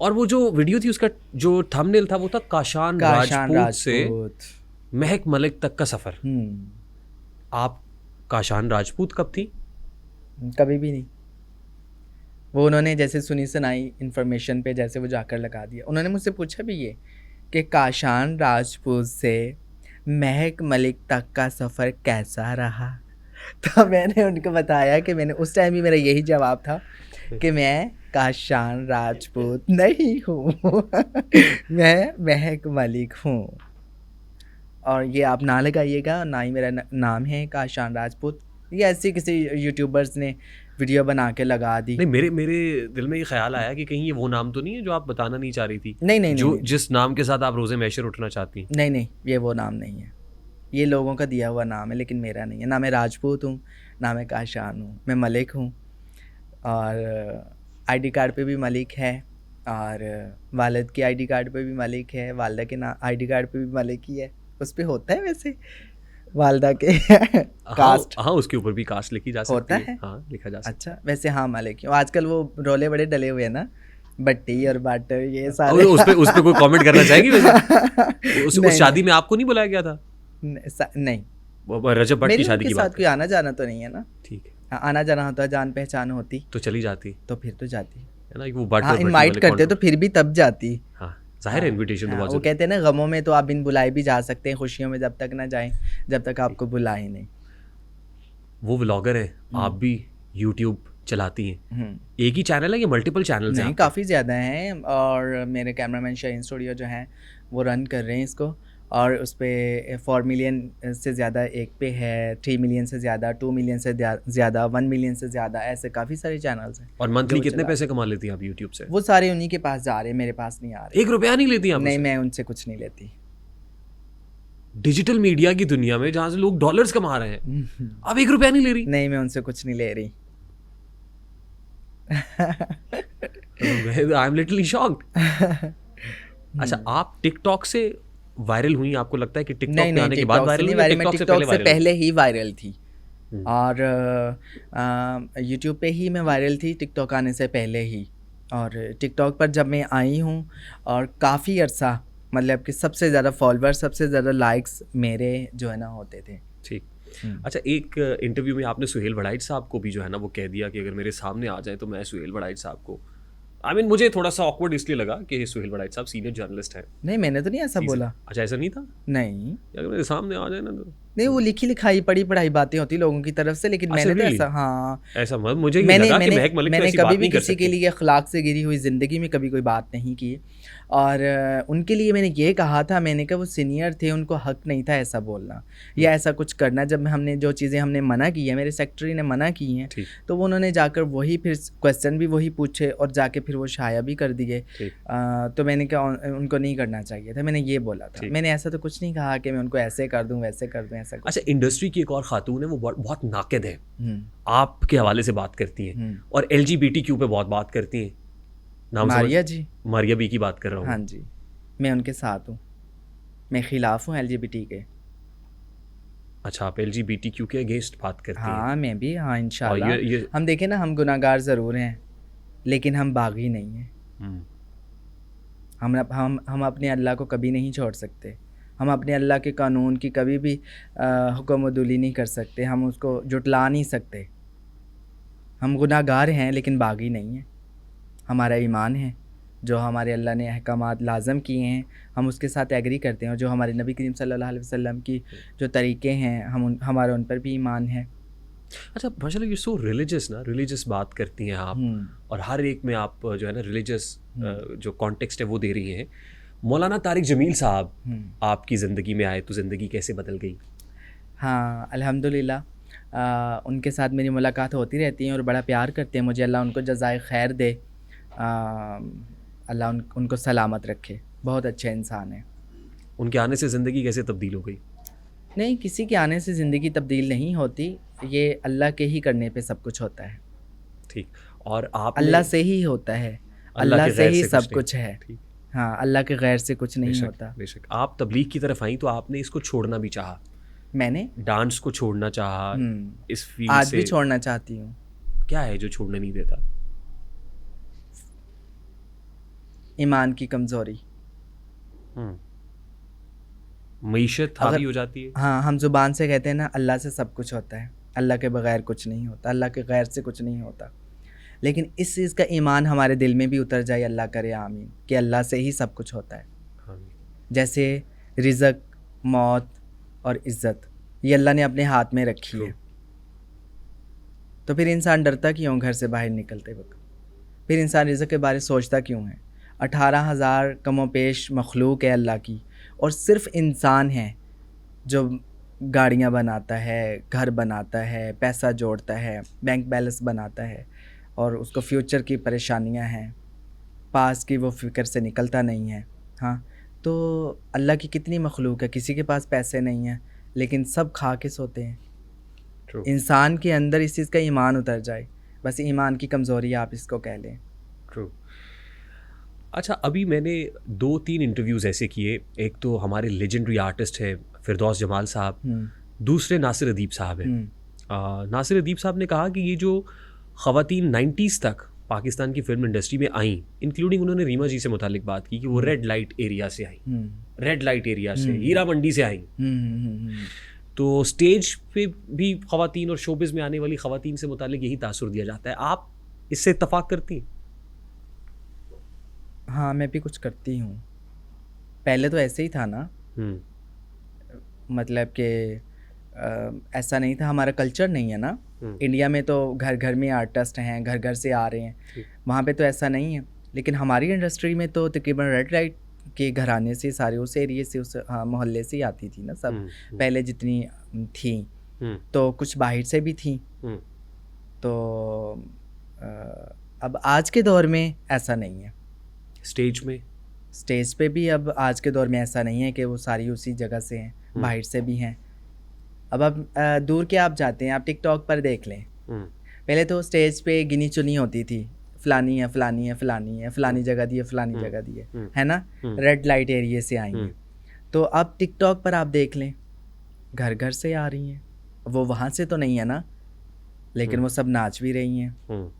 और वो जो वीडियो थी, उसका जो थंबनेल था, वो था काशान राजपूत से महक मलिक तक का सफ़र। आप काशान राजपूत कब थी? कभी भी नहीं। वो उन्होंने जैसे सुनी सुनाई इन्फॉर्मेशन पे, जैसे वो जाकर लगा दिया। उन्होंने मुझसे पूछा भी ये कि काशान राजपूत से महक मलिक तक का सफ़र कैसा रहा। तो मैंने उनको बताया कि मैंने उस टाइम भी मेरा यही जवाब था कि मैं काशान राजपूत नहीं हूँ। मैं महक मलिक हूँ, और ये आप ना लगाइएगा, ना ही मेरा नाम है काशान राजपूत। ये ऐसे किसी यूट्यूबर्स ने वीडियो बना के लगा दी। नहीं, मेरे मेरे दिल में ये ख्याल आया कि कहीं ये वो नाम तो नहीं है जो आप बताना नहीं चाह रही थी, नहीं नहीं जो नहीं जिस नाम के साथ आप रोजे मैशर उठना चाहती हैं। नहीं नहीं, ये वो नाम नहीं है, ये लोगों का दिया हुआ नाम है, लेकिन मेरा नहीं है। ना मैं राजपूत हूँ, ना मैं काशान हूँ, मैं मलिक हूँ। और आईडी कार्ड पे भी मलिक है, और वालिद की आईडी कार्ड पे भी मलिक है, वालदा के ना आईडी कार्ड पे भी मलिक ही है। उस पे होता है वैसे वालदा के कास्ट। हाँ, उसके ऊपर भी कास्ट लिखी जा सकती होता है? हाँ, लिखा जा सकता अच्छा, वैसे हाँ मलिक हूँ। आजकल वो रोले बड़े डले हुए हैं ना, बट्टी और बाटर ये है। सारे। उस पे कोई कमेंट करना चाहेगी वैसे? उस नहीं, शादी में आपको नहीं बुलाया गया था? नहीं, वो रजब भट्ट की मेरी शादी उनके की साथ बात कोई आना जाना तो नहीं है ना। ठीक है, हाँ, आना जाना होता, जान पहचान होती तो चली जाती तो फिर तो जाती। है ना, कि वो भट्ट हाँ, और भट्टी इनवाइट वाले करते तो फिर भी तब जाती। हाँ, जाहिर है इनविटेशन तो हाँ, बहुत वो जरूरी कहते हैं ना, गमों में तो आप बिन बुलाए भी जा सकते हैं, खुशियों में जब तक ना जाएं जब तक आपको बुलाए नहीं। है। वो व्लॉगर है, आप भी यूट्यूब चलाती हैं, एक ही चैनल है या मल्टीपल चैनल्स हैं? नहीं, काफ़ी ज़्यादा हैं, और मेरे कैमरामैन शाहीन स्टूडियो जो हैं वो रन कर रहे हैं इसको। और उस पर 4 मिलियन से ज़्यादा एक पे है, 3 मिलियन से ज़्यादा, 2 मिलियन से ज़्यादा, 1 मिलियन से ज़्यादा, ऐसे काफ़ी सारे चैनल्स हैं। और मंथली जो कितने चला पैसे कमा लेती हैं आप यूट्यूब से? वो सारे उन्हीं के पास जा रहे हैं, मेरे पास नहीं आ रहे। 1 रुपया नहीं लेती आप नहीं, उससे? मैं उनसे कुछ नहीं लेती। डिजिटल मीडिया की दुनिया में जहां से लोग डॉलर्स कमा रहे हैं, आप 1 रुपया नहीं ले रही? नहीं, मैं उनसे कुछ नहीं ले रही। I am literally shocked. अच्छा, आप टिकटॉक से वायरल हुई, आपको लगता है कि टिकटॉक नहीं पे नहीं, आने के बाद टिकटॉक से वायरल नहीं हुई या वायरल, मैं टिकटॉक से टिकटॉक से वायरल हुई? पहले ही वायरल थी। और यूट्यूब पे ही मैं वायरल थी टिकटॉक आने से पहले ही। और टिकटॉक पर जब मैं आई हूँ, और काफ़ी अरसा, मतलब कि सबसे ज़्यादा फॉलोअर्स, सबसे ज़्यादा लाइक्स मेरे जो है ना होते थे। ठीक। अच्छा, एक इंटरव्यू में आपने सुहेल वड़ाइच साहब को भी जो है ना वो कह दिया कि अगर मेरे सामने आ जाए तो मैं सुहेल वड़ाइच साहब को, मुझे थोड़ा सा ऑकवर्ड इसलिए लगा कि सुहेल वड़ाइच साहब सीनियर जर्नलिस्ट हैं। नहीं, मैंने तो नहीं ऐसा बोला। अच्छा, ऐसा नहीं था? नहीं अगर मेरे सामने आ जाए ना तो नहीं, वो लिखी लिखाई पढ़ी पढ़ाई बातें होती लोगों की तरफ से, लेकिन अच्छा, मैंने तो really? ऐसा, हाँ, ऐसा मत, मुझे ये लगा कि महक मलिक तो मैंने ऐसी कभी बात भी नहीं कर किसी के सकती। लिए अखलाक से गिरी हुई ज़िंदगी में कभी कोई बात नहीं की। और उनके लिए मैंने ये कहा था, मैंने कहा वो सीनियर थे, उनको हक नहीं था ऐसा बोलना या ऐसा कुछ करना। जब हमने जो चीज़ें हमने मना की है, मेरे सेक्रेटरी ने मना की हैं, ठीक। तो वो उन्होंने जाकर वही फिर क्वेश्चन भी वही पूछे और जाके फिर वो शाया भी कर दिए। तो मैंने कहा उनको नहीं करना चाहिए था, मैंने ये बोला था। मैंने ऐसा तो कुछ नहीं कहा कि मैं उनको ऐसे कर दूँ वैसे कर दूँ, ऐसा कुछ। अच्छा, इंडस्ट्री की एक और खातून है, वो बहुत नाक़िद है, आपके हवाले से बात करती हैं और LGBTQ पे बहुत बात करती हैं। नाम मारिया जी, मारिया बी की बात कर रहा हूँ। हाँ जी, मैं उनके साथ हूँ, मैं खिलाफ हूँ LGBT के। अच्छा, आप LGBTQ के अगेंस्ट बात करती हैं? हाँ, मैं भी, हाँ, इंशाल्लाह। हम देखें ना, हम गुनाहगार ज़रूर हैं, लेकिन हम बागी नहीं हैं। हम अपने अल्लाह को कभी नहीं छोड़ सकते। हम अपने अल्लाह के कानून की कभी भी हुक्म अदुली नहीं कर सकते, हम उसको जुटला नहीं सकते। हम गुनाहगार हैं लेकिन बागी नहीं हैं। हमारा ईमान है, जो हमारे अल्लाह ने अहकामात लाज़म किए हैं हम उसके साथ एग्री करते हैं, और जो हमारे नबी करीम सल्लल्लाहु अलैहि वसल्लम की जो तरीक़े हैं हमारा उन पर भी ईमान है। अच्छा, माशाल्लाह, यू सो रिलीजियस ना, रिलीजियस बात करती हैं आप, और हर एक में आप जो है ना रिलीजियस जो कॉन्टेक्स्ट है वो दे रही हैं। मौलाना तारिक जमील साहब आपकी ज़िंदगी में आए तो ज़िंदगी कैसे बदल गई? हाँ, अल्हम्दुलिल्लाह, उनके साथ मेरी मुलाकात होती रहती है और बड़ा प्यार करते हैं मुझे। अल्लाह उनको जज़ाए खैर दे, अल्लाह उनको सलामत रखे। बहुत अच्छे इंसान हैं। उनके आने से ज़िंदगी कैसे तब्दील हो गई? नहीं, किसी के आने से ज़िंदगी तब्दील नहीं होती, ये अल्लाह के ही करने पे सब कुछ होता है। ठीक। और आप अल्लाह से ही होता है, अल्लाह से ही सब कुछ है। ठीक। हाँ, अल्लाह के गैर से कुछ नहीं होता। बेशक। आप तबलीग की तरफ आई तो आपने इसको छोड़ना भी चाहा, मैंने डांस को छोड़ना चाहा, इस फील्ड आज से भी छोड़ना चाहती हूँ। क्या है जो छोड़ने नहीं देता? ईमान की कमज़ोरी। मईशत हावी हो जाती है। हाँ, हम ज़ुबान से कहते हैं ना, अल्लाह से सब कुछ होता है, अल्लाह के बगैर कुछ नहीं होता, अल्लाह के गैर से कुछ नहीं होता। लेकिन इस चीज़ का ईमान हमारे दिल में भी उतर जाए, अल्लाह करे आमीन, कि अल्लाह से ही सब कुछ होता है। जैसे रिज़्क़, मौत और इज़्ज़त ये अल्लाह ने अपने हाथ में रखी है, तो फिर इंसान डरता क्यों घर से बाहर निकलते वक्त? फिर इंसान रिज़्क़ के बारे में सोचता क्यों है? 18,000 कमोपेश मखलूक है अल्लाह की, और सिर्फ़ इंसान है जो गाड़ियाँ बनाता है, घर बनाता है, पैसा जोड़ता है, बैंक बैलेंस बनाता है और उसको फ्यूचर की परेशानियाँ हैं, पास की वो फ़िक्र से निकलता नहीं है। हाँ, तो अल्लाह की कितनी मखलूक है, किसी के पास पैसे नहीं हैं, लेकिन सब खा के सोते हैं। ट्रू इंसान के अंदर इस चीज़ का ईमान उतर जाए, बस ईमान की कमज़ोरी आप इसको कह लें। ट्रू। अच्छा, अभी मैंने 2-3 इंटरव्यूज़ ऐसे किए, एक तो हमारे लेजेंडरी आर्टिस्ट हैं फिरदौस जमाल साहब, हुँ, दूसरे नासिर अदीब साहब हैं। हुँ, नासिर अदीब साहब ने कहा कि ये जो ख़वातीन 90s तक पाकिस्तान की फ़िल्म इंडस्ट्री में आईं, इंक्लूडिंग उन्होंने रीमा जी से मुतालिक बात की कि वो रेड लाइट एरिया से आईं, हुँ, रेड लाइट एरिया से, हीरा मंडी से आईं। हुँ। तो स्टेज पे भी ख़वातीन और शोबिज़ में आने वाली ख़वातीन से मुतालिक यही तासुर दिया जाता है। आप इससे इत्तफ़ाक़ करती हैं? हाँ, मैं भी कुछ करती हूँ। पहले तो ऐसे ही था ना, हुँ, मतलब कि ऐसा नहीं था, हमारा कल्चर नहीं है ना। हुँ, इंडिया में तो घर घर में आर्टिस्ट हैं, घर घर से आ रहे हैं, ठीक। वहाँ पे तो ऐसा नहीं है। लेकिन हमारी इंडस्ट्री में तो तकरीबन रेड लाइट के घराने से सारे उस एरिए से उस मोहल्ले से ही आती थी ना सब, हुँ, हुँ, पहले जितनी थी, हुँ, तो कुछ बाहर से भी थी। हुँ, तो अब आज के दौर में ऐसा नहीं है। स्टेज में? स्टेज पे भी अब आज के दौर में ऐसा नहीं है कि वो सारी उसी जगह से हैं, बाहर से भी हैं। अब आप दूर के आप जाते हैं, आप टिकटॉक पर देख लें, हुँ, पहले तो स्टेज पे गिनी चुनी होती थी, फलानी है, फलानी है, फलानी है, फलानी जगह दी है, फलानी जगह दी है ना? रेड लाइट एरिया से आई हैं। तो अब टिकटॉक पर आप देख लें, घर घर से आ रही हैं, वो वहाँ से तो नहीं है ना, लेकिन वो सब नाच भी रही हैं। हुँ,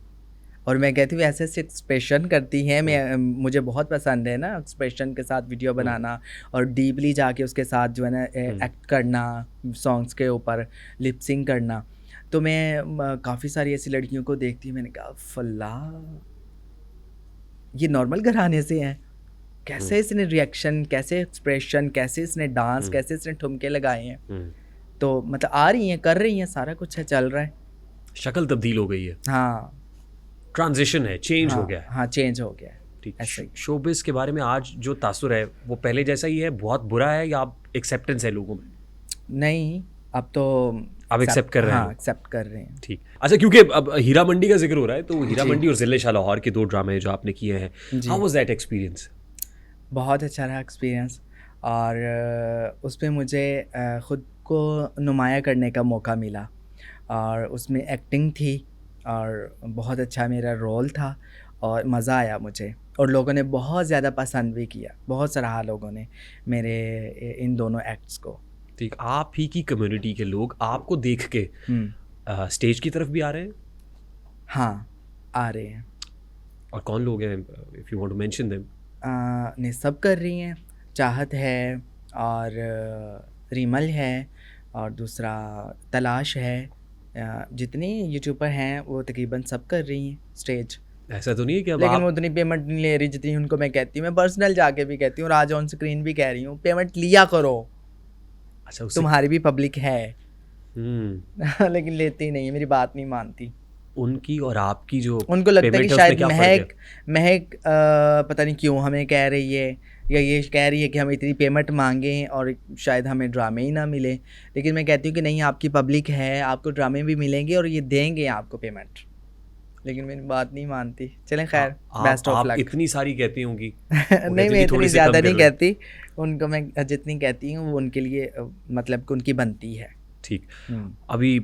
और मैं कहती हूँ ऐसे ऐसे एक्सप्रेशन करती हैं, मैं मुझे बहुत पसंद है ना एक्सप्रेशन के साथ वीडियो बनाना और डीपली जाके उसके साथ जो है ना एक्ट करना, सॉन्ग्स के ऊपर लिप सिंक करना। तो मैं काफ़ी सारी ऐसी लड़कियों को देखती हूँ, मैंने कहा फल्लाह, ये नॉर्मल घराने से हैं, कैसे इसने रिएक्शन, कैसे एक्सप्रेशन, कैसे इसने डांस, कैसे इसने ठुमके लगाए हैं। हुँ। तो मतलब आ रही हैं, कर रही हैं, सारा कुछ है, चल रहा है। शक्ल तब्दील हो गई है, हाँ, ट्रांज़िशन है, चेंज हो हाँ, गया है। हाँ, चेंज हो गया है, ठीक। ऐसा ही। शोबिज़ के बारे में आज जो तासुर है, वो पहले जैसा ही है, बहुत बुरा है या अब एक्सेप्टेंस है लोगों में? नहीं, अब तो अब एक्सेप्ट कर रहे हैं हाँ, लोग। एक्सेप्ट कर रहे हैं। ठीक। अच्छा, क्योंकि अब हीरा मंडी का ज़िक्र हो रहा है, तो हीरा जी, मंडी और ज़िले शाह लाहौर के 2 ड्रामे जो आपने किए हैं, जी। How was that experience? बहुत अच्छा रहा एक्सपीरियंस और उसमें मुझे ख़ुद को नुमाया करने का मौका मिला और उसमें एक्टिंग थी और बहुत अच्छा मेरा रोल था और मज़ा आया मुझे और लोगों ने बहुत ज़्यादा पसंद भी किया, बहुत सराहा लोगों ने मेरे इन दोनों एक्ट्स को। ठीक, आप ही की कम्युनिटी के लोग आपको देख के हुँ, स्टेज की तरफ भी आ रहे हैं? हाँ, आ रहे हैं। और कौन लोग हैं, if you want to mention them? ने सब कर रही हैं, चाहत है और रीमल है और दूसरा तलाश है, जितने यूट्यूबर हैं वो तकरीबन सब कर रही हैं स्टेज। ऐसा तो नहीं है कि अब लेकिन आप वो उतनी पेमेंट नहीं ले रही जितनी उनको मैं कहती हूँ, मैं पर्सनल जाके भी कहती हूँ और आज ऑन स्क्रीन भी कह रही हूँ, पेमेंट लिया करो, अच्छा उससे तुम्हारी भी पब्लिक है। लेकिन हुँ, लेती नहीं है, मेरी बात नहीं मानती। उनकी और आपकी जो उनको लगता है पेमेंट कि है उसमें शायद क्या फ़र्क है? महक पता नहीं क्यों हमें कह रही है या ये कह रही है कि हम इतनी पेमेंट मांगें और शायद हमें ड्रामे ही ना मिले। लेकिन मैं कहती हूँ कि नहीं, आपकी पब्लिक है, आपको ड्रामे भी मिलेंगे और ये देंगे आपको पेमेंट। लेकिन मेरी बात नहीं मानती। चलें खैर, बेस्ट ऑफ आप लक। इतनी सारी कहती होंगी, वो नहीं, कहती मैं कि थोड़ी इतनी सी कम ज़्यादा कर नहीं लो। कहती, उनको मैं जितनी कहती हूँ वो उनके लिए मतलब कि उनकी बनती है। ठीक। हुँ। अभी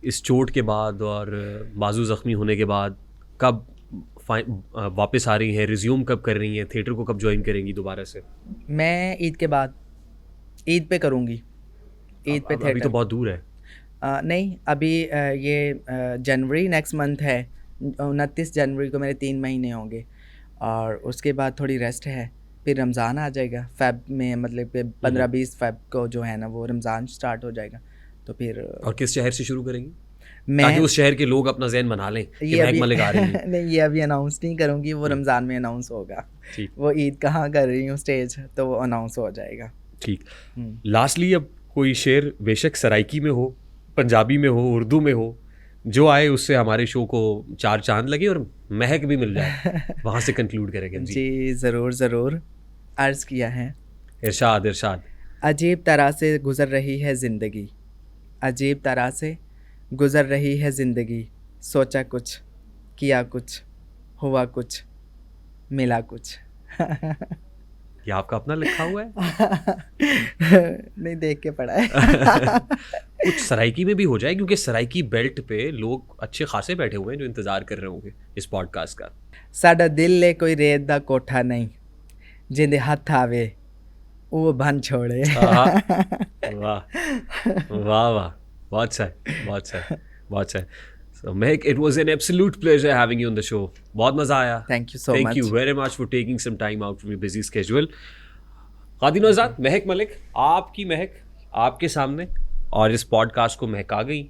इस चोट के बाद और बाजू ज़ख्मी होने के बाद कब वापस आ रही हैं, रिज्यूम कब कर रही हैं, थिएटर को कब ज्वाइन करेंगी दोबारा से? मैं ईद के बाद, ईद पे करूँगी, ईद पे अभी तो थिएटर। बहुत दूर है। नहीं, अभी ये जनवरी नेक्स्ट मंथ है, 29 जनवरी को मेरे 3 महीने होंगे और उसके बाद थोड़ी रेस्ट है, फिर रमज़ान आ जाएगा फ़ेब में, मतलब कि 15-20 फ़ेब को जो है ना वो रमज़ान स्टार्ट हो जाएगा। तो फिर और किस शहर से शुरू करेंगी? ताकि मैं उस शहर के लोग अपना ज़हन बना लें कि ये महक अभी मलिक आ रही हैं। नहीं, ये अभी अनाउंस नहीं करूँगी, वो रमज़ान में अनाउंस होगा। ठीक, वो ईद कहाँ कर रही हूँ स्टेज, तो वो अनाउंस हो जाएगा। ठीक। हुँ। लास्टली अब कोई शेर बेशक सराइकी में हो, पंजाबी में हो, उर्दू में हो, जो आए उससे हमारे शो को 4 चाँद लगे और महक भी मिल जाए। वहाँ से कंक्लूड करेंगे जी। जी, ज़रूर, ज़रूर। अर्ज़ किया है। इरशाद, इरशाद। अजीब तरह से गुज़र रही है ज़िंदगी, अजीब तरह से गुज़र रही है ज़िंदगी, सोचा कुछ, किया कुछ, हुआ कुछ, मिला कुछ। ये आपका अपना लिखा हुआ है? नहीं, देख के पढ़ा है। कुछ सराइकी में भी हो जाए, क्योंकि सराइकी बेल्ट पे लोग अच्छे खासे बैठे हुए हैं जो इंतज़ार कर रहे होंगे इस पॉडकास्ट का। साडा दिल ले कोई रेत दा कोठा नहीं, जिंदे हथ आवे वो बन छोड़े। आहा, वाह वाह वाह, बहुत सही, बहुत सही, बहुत सही। So, Mehak, it was an absolute pleasure having you on the show. बहुत मज़ा आया। Thank you so Thank much. you very much for taking some time out from your busy schedule. खादिन आज़ाद, महक मलिक, आपकी महक आपके सामने और इस पॉडकास्ट को महका गई।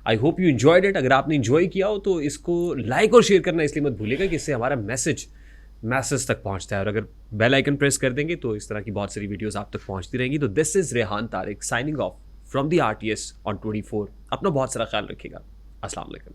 I hope you enjoyed it. अगर आपने एंजॉय किया हो तो इसको लाइक और शेयर करना इसलिए मत भूलिएगा कि इससे हमारा मैसेज तक पहुंचता है, और अगर बेल आइकन प्रेस कर देंगे तो इस तरह की बहुत सारी वीडियोस आप तक पहुंचती रहेंगी। तो this is Rehan Tariq signing off from the RTS on 24। अपना बहुत सारा ख्याल रखिएगा। अस्सलाम वालेकुम।